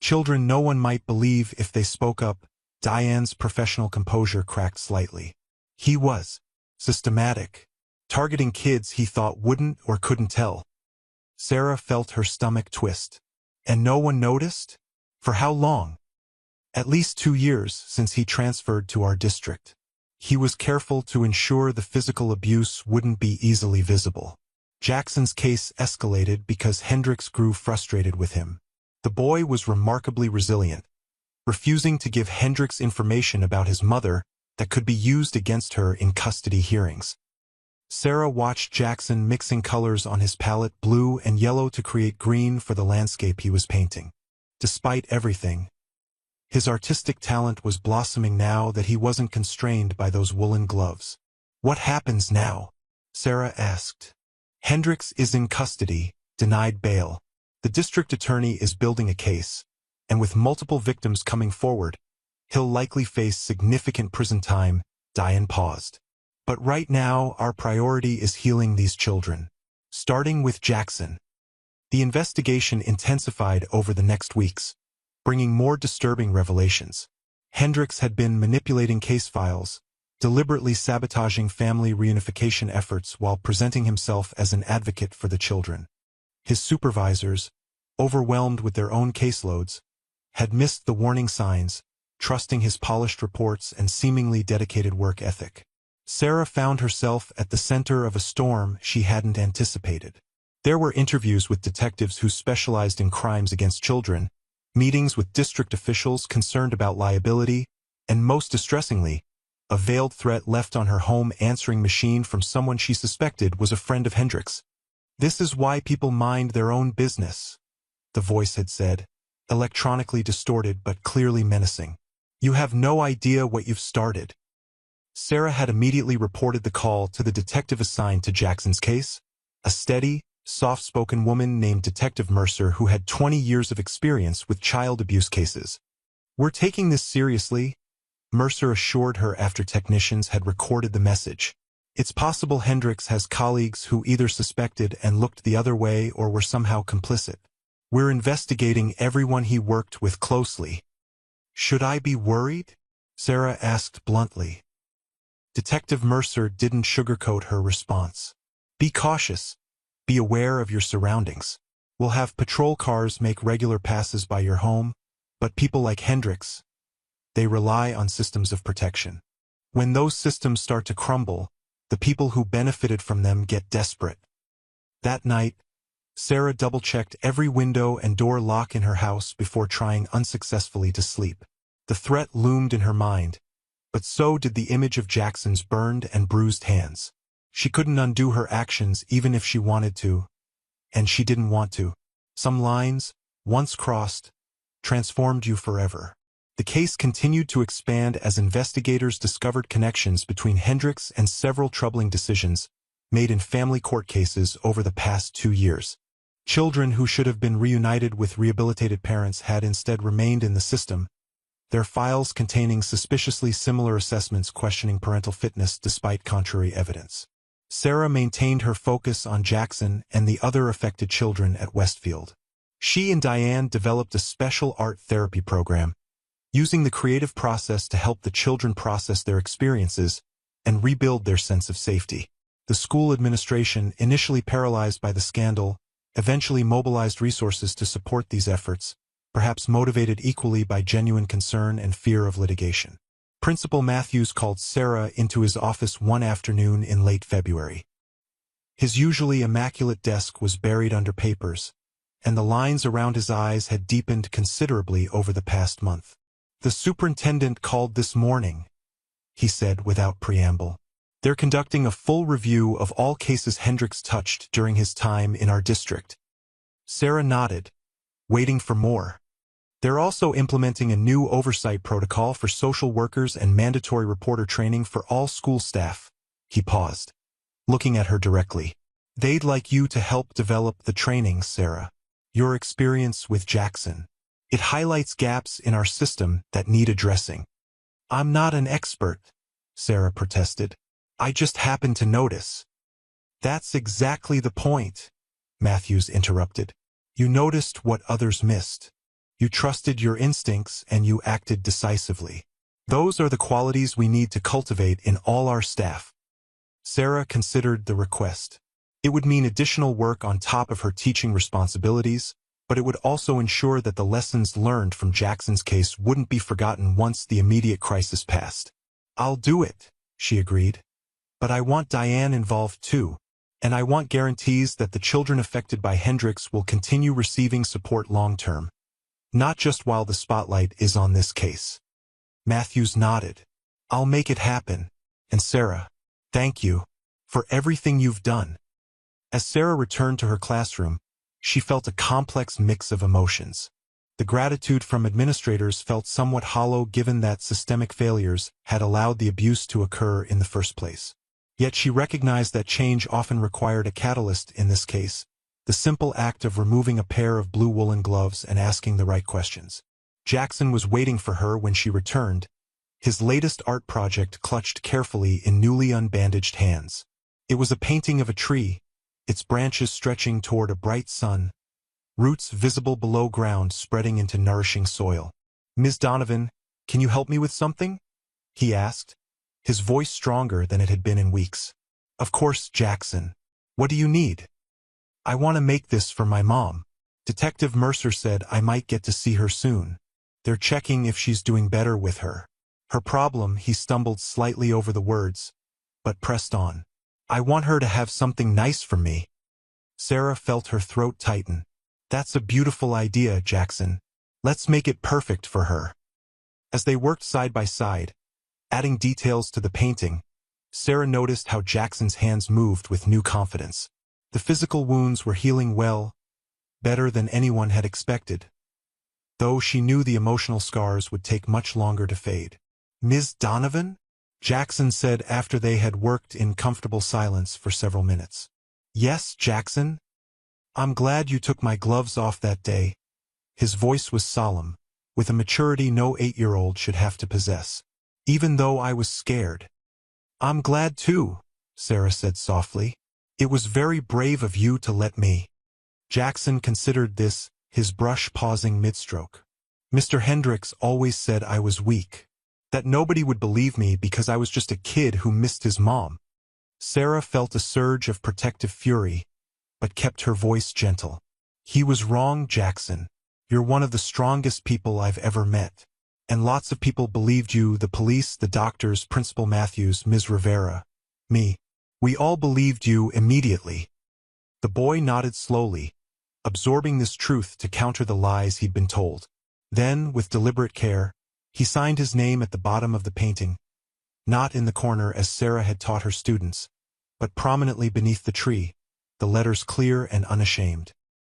Children no one might believe if they spoke up." Diane's professional composure cracked slightly. "He was systematic, targeting kids he thought wouldn't or couldn't tell." Sarah felt her stomach twist. "And no one noticed? For how long?" "At least 2 years since he transferred to our district. He was careful to ensure the physical abuse wouldn't be easily visible." Jackson's case escalated because Hendricks grew frustrated with him. The boy was remarkably resilient, refusing to give Hendricks information about his mother that could be used against her in custody hearings. Sarah watched Jackson mixing colors on his palette, blue and yellow, to create green for the landscape he was painting. Despite everything, his artistic talent was blossoming now that he wasn't constrained by those woolen gloves. "What happens now?" Sarah asked. "Hendricks is in custody, denied bail. The district attorney is building a case, and with multiple victims coming forward, he'll likely face significant prison time." Diane paused. "But right now, our priority is healing these children, starting with Jackson." The investigation intensified over the next weeks, bringing more disturbing revelations. Hendricks had been manipulating case files, deliberately sabotaging family reunification efforts while presenting himself as an advocate for the children. His supervisors, overwhelmed with their own caseloads, had missed the warning signs, trusting his polished reports and seemingly dedicated work ethic. Sarah found herself at the center of a storm she hadn't anticipated. There were interviews with detectives who specialized in crimes against children, meetings with district officials concerned about liability, and most distressingly, a veiled threat left on her home answering machine from someone she suspected was a friend of Hendricks. "This is why people mind their own business," the voice had said, electronically distorted but clearly menacing. "You have no idea what you've started." Sarah had immediately reported the call to the detective assigned to Jackson's case, a steady, soft-spoken woman named Detective Mercer who had 20 years of experience with child abuse cases. "We're taking this seriously," Mercer assured her after technicians had recorded the message. "It's possible Hendricks has colleagues who either suspected and looked the other way or were somehow complicit. We're investigating everyone he worked with closely." "Should I be worried?" Sarah asked bluntly. Detective Mercer didn't sugarcoat her response. "Be cautious. Be aware of your surroundings. We'll have patrol cars make regular passes by your home, but people like Hendricks, they rely on systems of protection. When those systems start to crumble, the people who benefited from them get desperate." That night, Sarah double-checked every window and door lock in her house before trying unsuccessfully to sleep. The threat loomed in her mind, but so did the image of Jackson's burned and bruised hands. She couldn't undo her actions even if she wanted to, and she didn't want to. Some lines, once crossed, transformed you forever. The case continued to expand as investigators discovered connections between Hendricks and several troubling decisions made in family court cases over the past 2 years. Children who should have been reunited with rehabilitated parents had instead remained in the system, their files containing suspiciously similar assessments questioning parental fitness despite contrary evidence. Sarah maintained her focus on Jackson and the other affected children at Westfield. She and Diane developed a special art therapy program, using the creative process to help the children process their experiences and rebuild their sense of safety. The school administration, initially paralyzed by the scandal, eventually mobilized resources to support these efforts, perhaps motivated equally by genuine concern and fear of litigation. Principal Matthews called Sarah into his office one afternoon in late February. His usually immaculate desk was buried under papers, and the lines around his eyes had deepened considerably over the past month. "The superintendent called this morning," he said without preamble. "They're conducting a full review of all cases Hendricks touched during his time in our district." Sarah nodded, waiting for more. "They're also implementing a new oversight protocol for social workers and mandatory reporter training for all school staff." He paused, looking at her directly. "They'd like you to help develop the training, Sarah. Your experience with Jackson. It highlights gaps in our system that need addressing." "I'm not an expert," Sarah protested. "I just happened to notice." "That's exactly the point," Matthews interrupted. "You noticed what others missed. You trusted your instincts and you acted decisively. Those are the qualities we need to cultivate in all our staff." Sarah considered the request. It would mean additional work on top of her teaching responsibilities, but it would also ensure that the lessons learned from Jackson's case wouldn't be forgotten once the immediate crisis passed. "I'll do it," she agreed. "But I want Diane involved too, and I want guarantees that the children affected by Hendricks will continue receiving support long-term, not just while the spotlight is on this case." Matthews nodded. I'll make it happen. And Sarah, thank you for everything you've done. As Sarah returned to her classroom, she felt a complex mix of emotions. The gratitude from administrators felt somewhat hollow given that systemic failures had allowed the abuse to occur in the first place. Yet she recognized that change often required a catalyst in this case, the simple act of removing a pair of blue woolen gloves and asking the right questions. Jackson was waiting for her when she returned, his latest art project clutched carefully in newly unbandaged hands. It was a painting of a tree, its branches stretching toward a bright sun, roots visible below ground spreading into nourishing soil. "Ms. Donovan, can you help me with something?" he asked, his voice stronger than it had been in weeks. "Of course, Jackson. What do you need?" "I want to make this for my mom. Detective Mercer said I might get to see her soon. They're checking if she's doing better with her." Her problem, he stumbled slightly over the words, but pressed on. "I want her to have something nice from me." Sarah felt her throat tighten. "That's a beautiful idea, Jackson. Let's make it perfect for her." As they worked side by side, adding details to the painting, Sarah noticed how Jackson's hands moved with new confidence. The physical wounds were healing well, better than anyone had expected, though she knew the emotional scars would take much longer to fade. "Ms. Donovan?" Jackson said after they had worked in comfortable silence for several minutes. "Yes, Jackson? I'm glad you took my gloves off that day." His voice was solemn, with a maturity no 8-year-old should have to possess. "Even though I was scared." "I'm glad too," Sarah said softly. "It was very brave of you to let me." Jackson considered this, his brush pausing mid-stroke. "Mr. Hendricks always said I was weak, that nobody would believe me because I was just a kid who missed his mom." Sarah felt a surge of protective fury, but kept her voice gentle. "He was wrong, Jackson. You're one of the strongest people I've ever met. And lots of people believed you, the police, the doctors, Principal Matthews, Ms. Rivera, me. We all believed you immediately." The boy nodded slowly, absorbing this truth to counter the lies he'd been told. Then, with deliberate care, he signed his name at the bottom of the painting, not in the corner as Sarah had taught her students, but prominently beneath the tree, the letters clear and unashamed.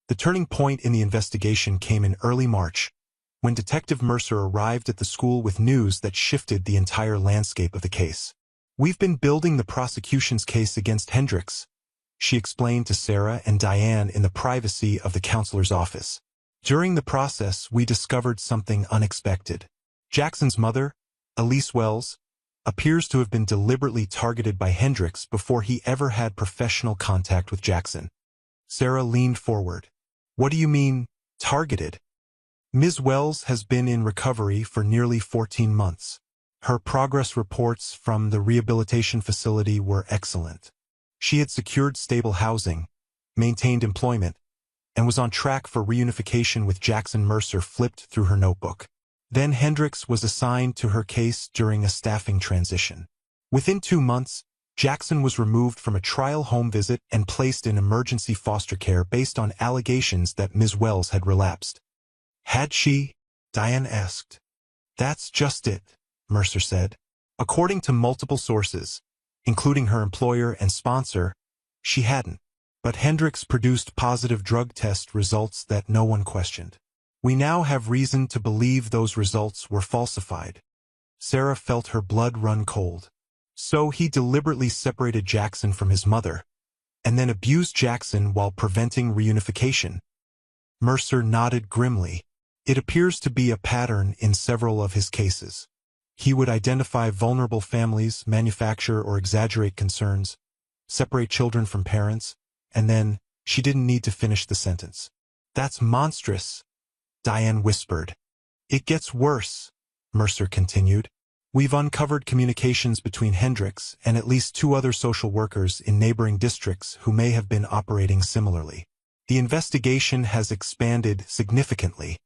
The turning point in the investigation came in early March, when Detective Mercer arrived at the school with news that shifted the entire landscape of the case. "We've been building the prosecution's case against Hendricks," she explained to Sarah and Diane in the privacy of the counselor's office. "During the process, we discovered something unexpected. Jackson's mother, Elise Wells, appears to have been deliberately targeted by Hendricks before he ever had professional contact with Jackson." Sarah leaned forward. "What do you mean, targeted?" "Ms. Wells has been in recovery for nearly 14 months. Her progress reports from the rehabilitation facility were excellent. She had secured stable housing, maintained employment, and was on track for reunification with Jackson." Mercer flipped through her notebook. "Then Hendricks was assigned to her case during a staffing transition. Within 2 months, Jackson was removed from a trial home visit and placed in emergency foster care based on allegations that Ms. Wells had relapsed." "Had she?" Diane asked. "That's just it," Mercer said. "According to multiple sources, including her employer and sponsor, she hadn't. But Hendricks produced positive drug test results that no one questioned. We now have reason to believe those results were falsified." Sarah felt her blood run cold. "So he deliberately separated Jackson from his mother, and then abused Jackson while preventing reunification." Mercer nodded grimly. "It appears to be a pattern in several of his cases. He would identify vulnerable families, manufacture or exaggerate concerns, separate children from parents, and then, she didn't need to finish the sentence. That's monstrous," Diane whispered. "It gets worse," Mercer continued. "We've uncovered communications between Hendricks and at least 2 other social workers in neighboring districts who may have been operating similarly. The investigation has expanded significantly."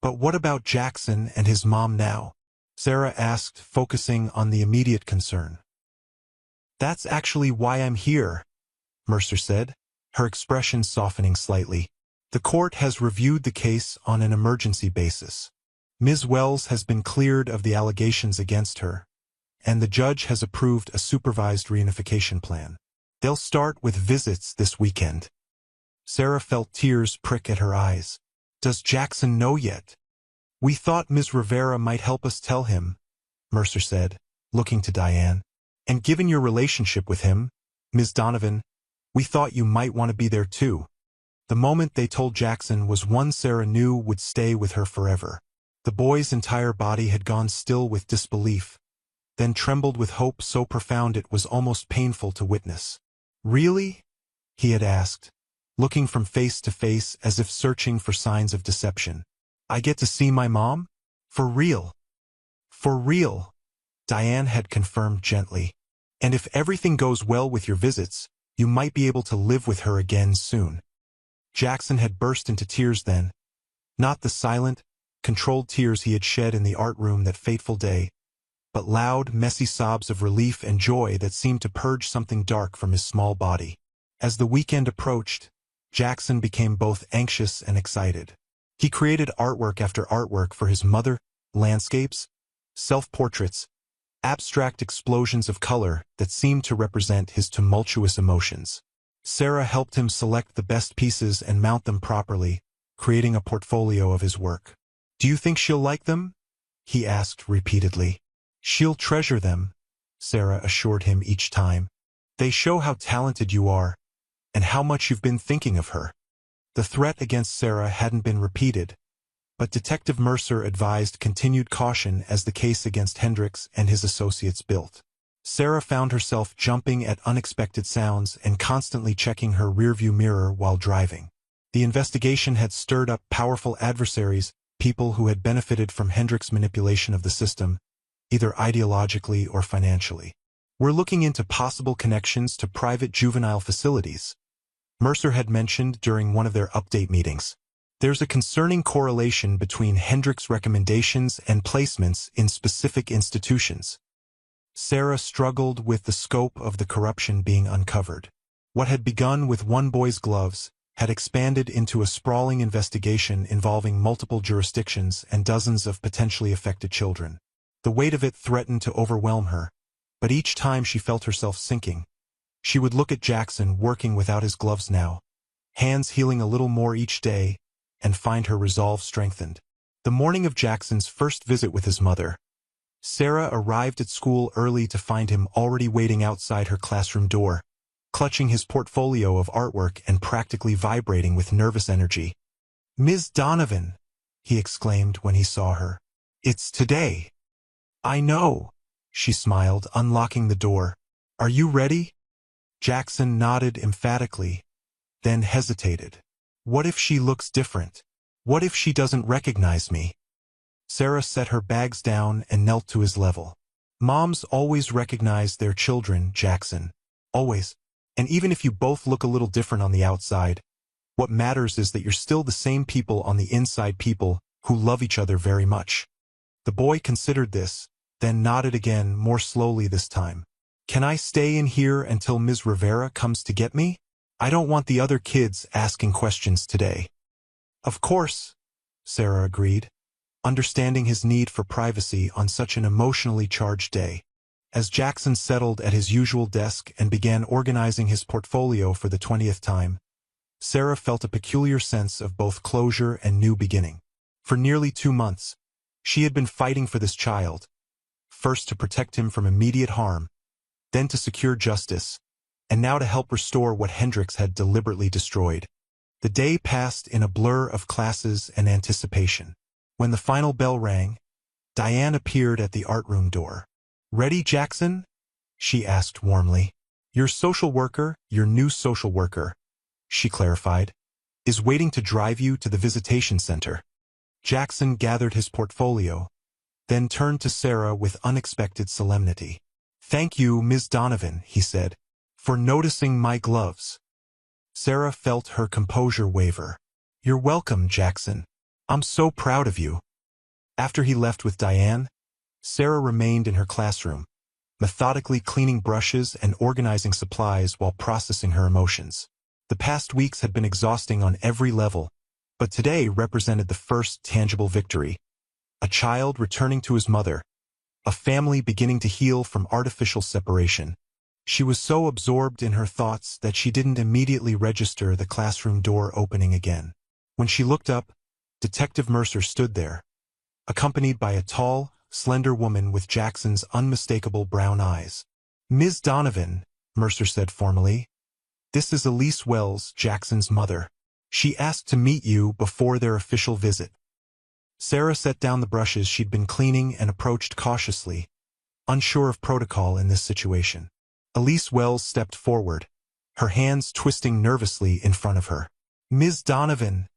"But what about Jackson and his mom now?" Sarah asked, focusing on the immediate concern. "That's actually why I'm here," Mercer said, her expression softening slightly. "The court has reviewed the case on an emergency basis. Ms. Wells has been cleared of the allegations against her, and the judge has approved a supervised reunification plan. They'll start with visits this weekend. Sarah felt tears prick at her eyes. Does Jackson know yet? We thought Ms. Rivera might help us tell him, Mercer said, looking to Diane. And given your relationship with him, Ms. Donovan, we thought you might want to be there too. The moment they told Jackson was one Sarah knew would stay with her forever. The boy's entire body had gone still with disbelief, then trembled with hope so profound it was almost painful to witness. Really? He had asked, looking from face to face as if searching for signs of deception. I get to see my mom? For real? For real, Diane had confirmed gently. And if everything goes well with your visits, you might be able to live with her again soon. Jackson had burst into tears then. Not the silent, controlled tears he had shed in the art room that fateful day, but loud, messy sobs of relief and joy that seemed to purge something dark from his small body. As the weekend approached, Jackson became both anxious and excited. He created artwork after artwork for his mother, landscapes, self-portraits, abstract explosions of color that seemed to represent his tumultuous emotions. Sarah helped him select the best pieces and mount them properly, creating a portfolio of his work. Do you think she'll like them? He asked repeatedly. She'll treasure them, Sarah assured him each time. They show how talented you are, and how much you've been thinking of her. The threat against Sarah hadn't been repeated, but Detective Mercer advised continued caution as the case against Hendricks and his associates built. Sarah found herself jumping at unexpected sounds and constantly checking her rearview mirror while driving. The investigation had stirred up powerful adversaries, people who had benefited from Hendricks' manipulation of the system, either ideologically or financially. We're looking into possible connections to private juvenile facilities, Mercer had mentioned during one of their update meetings. There's a concerning correlation between Hendricks' recommendations and placements in specific institutions. Sarah struggled with the scope of the corruption being uncovered. What had begun with one boy's gloves had expanded into a sprawling investigation involving multiple jurisdictions and dozens of potentially affected children. The weight of it threatened to overwhelm her, but each time she felt herself sinking, she would look at Jackson working without his gloves now, hands healing a little more each day, and find her resolve strengthened. The morning of Jackson's first visit with his mother, Sarah arrived at school early to find him already waiting outside her classroom door, clutching his portfolio of artwork and practically vibrating with nervous energy. "Ms. Donovan," he exclaimed when he saw her. "It's today." "I know," she smiled, unlocking the door. "Are you ready?" Jackson nodded emphatically, then hesitated. What if she looks different? What if she doesn't recognize me? Sarah set her bags down and knelt to his level. Moms always recognize their children, Jackson. Always. And even if you both look a little different on the outside, what matters is that you're still the same people on the inside, people who love each other very much. The boy considered this, then nodded again, more slowly this time. "Can I stay in here until Ms. Rivera comes to get me? I don't want the other kids asking questions today." "Of course," Sarah agreed, understanding his need for privacy on such an emotionally charged day. As Jackson settled at his usual desk and began organizing his portfolio for the 20th time, Sarah felt a peculiar sense of both closure and new beginning. For nearly 2 months, she had been fighting for this child, first to protect him from immediate harm, then to secure justice, and now to help restore what Hendricks had deliberately destroyed. The day passed in a blur of classes and anticipation. When the final bell rang, Diane appeared at the art room door. "Ready, Jackson?" she asked warmly. "Your social worker, your new social worker," she clarified, "is waiting to drive you to the visitation center." Jackson gathered his portfolio, then turned to Sarah with unexpected solemnity. "Thank you, Ms. Donovan," he said, "for noticing my gloves." Sarah felt her composure waver. "You're welcome, Jackson. I'm so proud of you." After he left with Diane, Sarah remained in her classroom, methodically cleaning brushes and organizing supplies while processing her emotions. The past weeks had been exhausting on every level, but today represented the first tangible victory. A child returning to his mother, a family beginning to heal from artificial separation. She was so absorbed in her thoughts that she didn't immediately register the classroom door opening again. When she looked up, Detective Mercer stood there, accompanied by a tall, slender woman with Jackson's unmistakable brown eyes. "Ms. Donovan," Mercer said formally, "this is Elise Wells, Jackson's mother. She asked to meet you before their official visit." Sarah set down the brushes she'd been cleaning and approached cautiously, unsure of protocol in this situation. Elise Wells stepped forward, her hands twisting nervously in front of her. "Ms. Donovan,"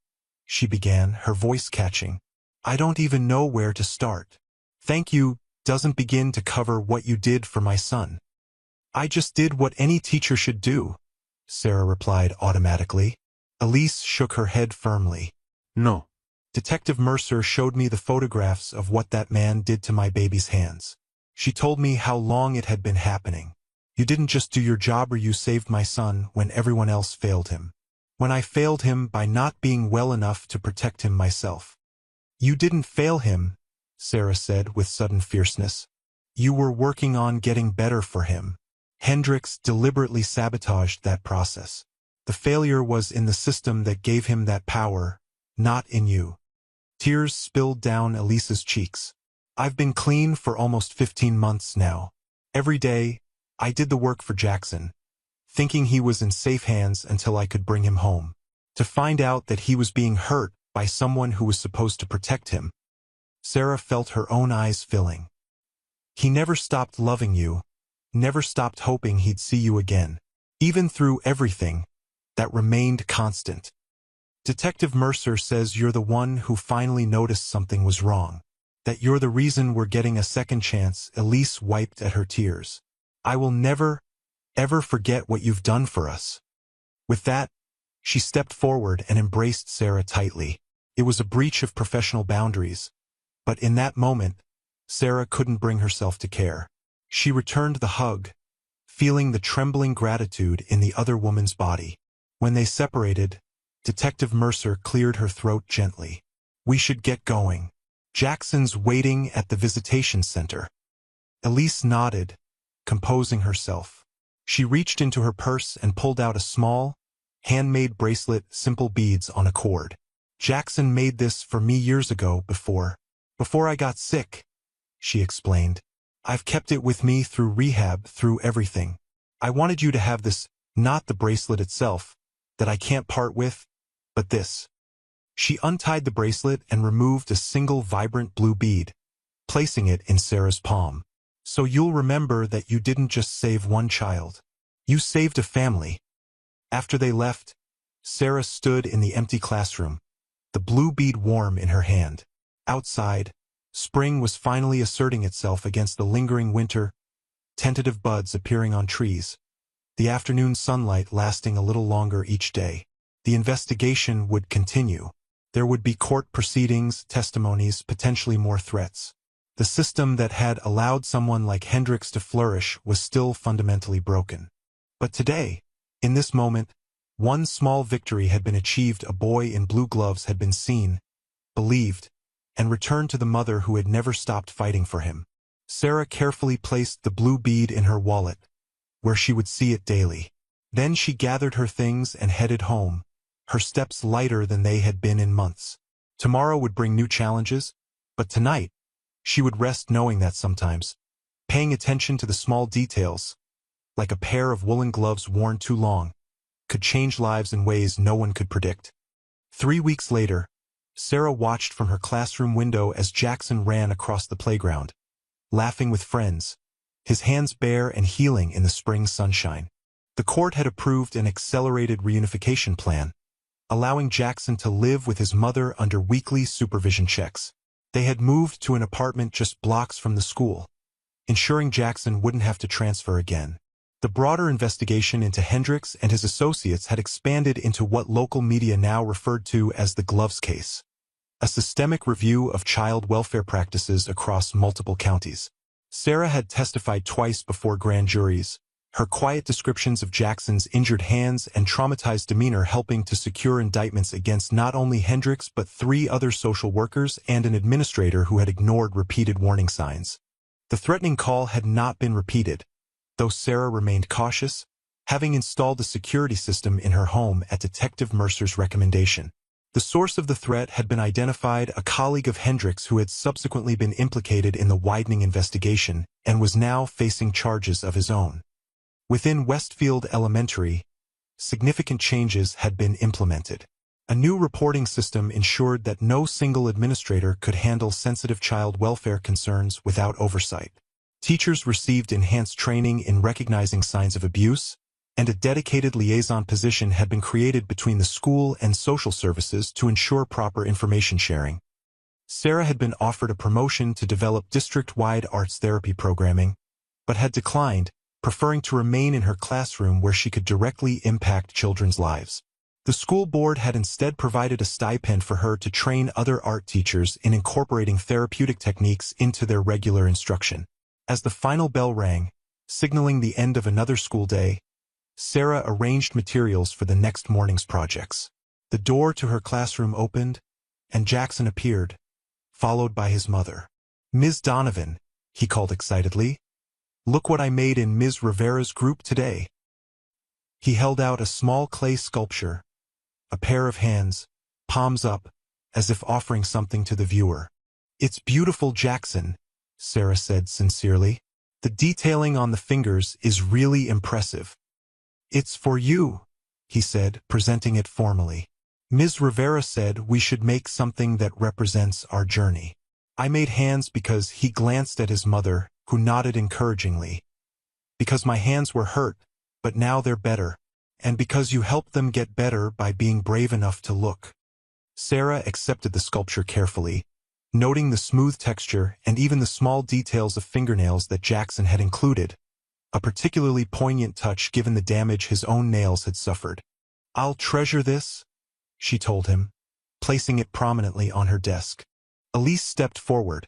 she began, her voice catching, "I don't even know where to start. Thank you doesn't begin to cover what you did for my son." "I just did what any teacher should do," Sarah replied automatically. Elise shook her head firmly. "No. Detective Mercer showed me the photographs of what that man did to my baby's hands. She told me how long it had been happening. You didn't just do your job, or you saved my son when everyone else failed him. When I failed him by not being well enough to protect him myself." "You didn't fail him," Sarah said with sudden fierceness. "You were working on getting better for him. Hendricks deliberately sabotaged that process. The failure was in the system that gave him that power, not in you." Tears spilled down Elise's cheeks. "I've been clean for almost 15 months now. Every day, I did the work for Jackson, thinking he was in safe hands until I could bring him home. To find out that he was being hurt by someone who was supposed to protect him." Sarah felt her own eyes filling. "He never stopped loving you, never stopped hoping he'd see you again. Even through everything, that remained constant. Detective Mercer says you're the one who finally noticed something was wrong, that you're the reason we're getting a second chance." Elise wiped at her tears. "I will never, ever forget what you've done for us." With that, she stepped forward and embraced Sarah tightly. It was a breach of professional boundaries, but in that moment, Sarah couldn't bring herself to care. She returned the hug, feeling the trembling gratitude in the other woman's body. When they separated, Detective Mercer cleared her throat gently. "We should get going. Jackson's waiting at the visitation center." Elise nodded, composing herself. She reached into her purse and pulled out a small, handmade bracelet, simple beads on a cord. "Jackson made this for me years ago before I got sick," she explained. "I've kept it with me through rehab, through everything. I wanted you to have this, not the bracelet itself, that I can't part with, but this." She untied the bracelet and removed a single vibrant blue bead, placing it in Sarah's palm. "So you'll remember that you didn't just save one child. You saved a family." After they left, Sarah stood in the empty classroom, the blue bead warm in her hand. Outside, spring was finally asserting itself against the lingering winter, tentative buds appearing on trees, the afternoon sunlight lasting a little longer each day. The investigation would continue. There would be court proceedings, testimonies, potentially more threats. The system that had allowed someone like Hendricks to flourish was still fundamentally broken. But today, in this moment, one small victory had been achieved. A boy in blue gloves had been seen, believed, and returned to the mother who had never stopped fighting for him. Sarah carefully placed the blue bead in her wallet, where she would see it daily. Then she gathered her things and headed home, her steps lighter than they had been in months. Tomorrow would bring new challenges, but tonight, she would rest knowing that sometimes, paying attention to the small details, like a pair of woolen gloves worn too long, could change lives in ways no one could predict. 3 weeks later, Sarah watched from her classroom window as Jackson ran across the playground, laughing with friends, his hands bare and healing in the spring sunshine. The court had approved an accelerated reunification plan, allowing Jackson to live with his mother under weekly supervision checks. They had moved to an apartment just blocks from the school, ensuring Jackson wouldn't have to transfer again. The broader investigation into Hendricks and his associates had expanded into what local media now referred to as the Gloves case, a systemic review of child welfare practices across multiple counties. Sarah had testified twice before grand juries, her quiet descriptions of Jackson's injured hands and traumatized demeanor helping to secure indictments against not only Hendricks but 3 other social workers and an administrator who had ignored repeated warning signs. The threatening call had not been repeated, though Sarah remained cautious, having installed a security system in her home at Detective Mercer's recommendation. The source of the threat had been identified, a colleague of Hendricks who had subsequently been implicated in the widening investigation and was now facing charges of his own. Within Westfield Elementary, significant changes had been implemented. A new reporting system ensured that no single administrator could handle sensitive child welfare concerns without oversight. Teachers received enhanced training in recognizing signs of abuse, and a dedicated liaison position had been created between the school and social services to ensure proper information sharing. Sarah had been offered a promotion to develop district-wide arts therapy programming, but had declined, preferring to remain in her classroom where she could directly impact children's lives. The school board had instead provided a stipend for her to train other art teachers in incorporating therapeutic techniques into their regular instruction. As the final bell rang, signaling the end of another school day, Sarah arranged materials for the next morning's projects. The door to her classroom opened, and Jackson appeared, followed by his mother. "Ms. Donovan," he called excitedly, "look what I made in Ms. Rivera's group today." He held out a small clay sculpture, a pair of hands, palms up, as if offering something to the viewer. "It's beautiful, Jackson," Sarah said sincerely. "The detailing on the fingers is really impressive." "It's for you," he said, presenting it formally. "Ms. Rivera said we should make something that represents our journey." I made hands because he glanced at his mother, who nodded encouragingly. "Because my hands were hurt, but now they're better. And because you helped them get better by being brave enough to look." Sarah accepted the sculpture carefully, noting the smooth texture and even the small details of fingernails that Jackson had included, a particularly poignant touch given the damage his own nails had suffered. "I'll treasure this," she told him, placing it prominently on her desk. Elise stepped forward,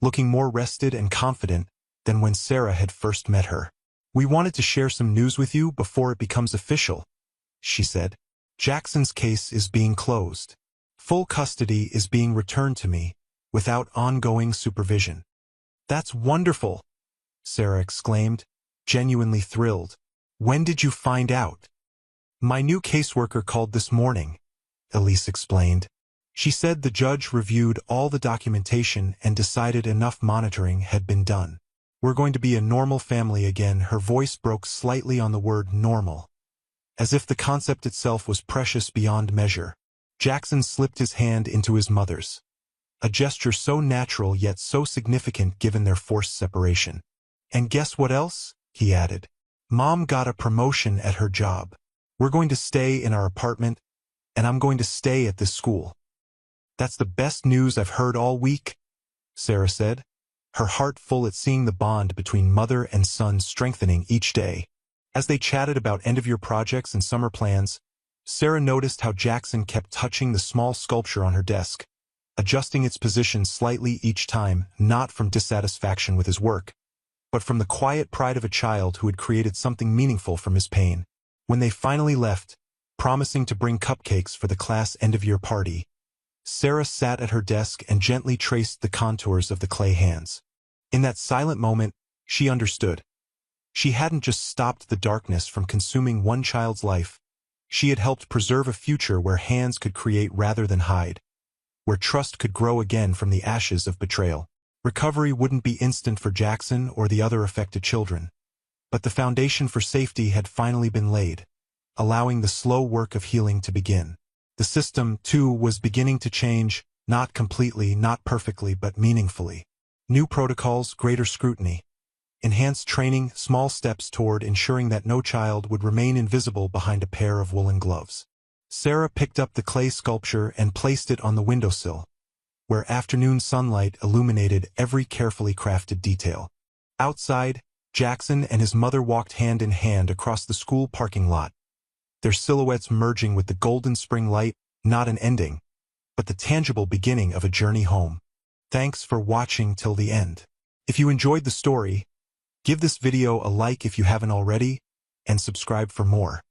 looking more rested and confident than when Sarah had first met her. "We wanted to share some news with you before it becomes official," she said. "Jackson's case is being closed. Full custody is being returned to me, without ongoing supervision." "That's wonderful," Sarah exclaimed, genuinely thrilled. "When did you find out?" "My new caseworker called this morning," Elise explained. "She said the judge reviewed all the documentation and decided enough monitoring had been done. We're going to be a normal family again." Her voice broke slightly on the word normal, as if the concept itself was precious beyond measure. Jackson slipped his hand into his mother's, a gesture so natural yet so significant given their forced separation. "And guess what else?" he added. "Mom got a promotion at her job. We're going to stay in our apartment, and I'm going to stay at this school." "That's the best news I've heard all week," Sarah said, her heart full at seeing the bond between mother and son strengthening each day. As they chatted about end-of-year projects and summer plans, Sarah noticed how Jackson kept touching the small sculpture on her desk, adjusting its position slightly each time, not from dissatisfaction with his work, but from the quiet pride of a child who had created something meaningful from his pain. When they finally left, promising to bring cupcakes for the class end-of-year party, Sarah sat at her desk and gently traced the contours of the clay hands. In that silent moment, she understood. She hadn't just stopped the darkness from consuming one child's life. She had helped preserve a future where hands could create rather than hide, where trust could grow again from the ashes of betrayal. Recovery wouldn't be instant for Jackson or the other affected children, but the foundation for safety had finally been laid, allowing the slow work of healing to begin. The system, too, was beginning to change, not completely, not perfectly, but meaningfully. New protocols, greater scrutiny, enhanced training, small steps toward ensuring that no child would remain invisible behind a pair of woolen gloves. Sarah picked up the clay sculpture and placed it on the windowsill, where afternoon sunlight illuminated every carefully crafted detail. Outside, Jackson and his mother walked hand in hand across the school parking lot, their silhouettes merging with the golden spring light, not an ending, but the tangible beginning of a journey home. Thanks for watching till the end. If you enjoyed the story, give this video a like if you haven't already, and subscribe for more.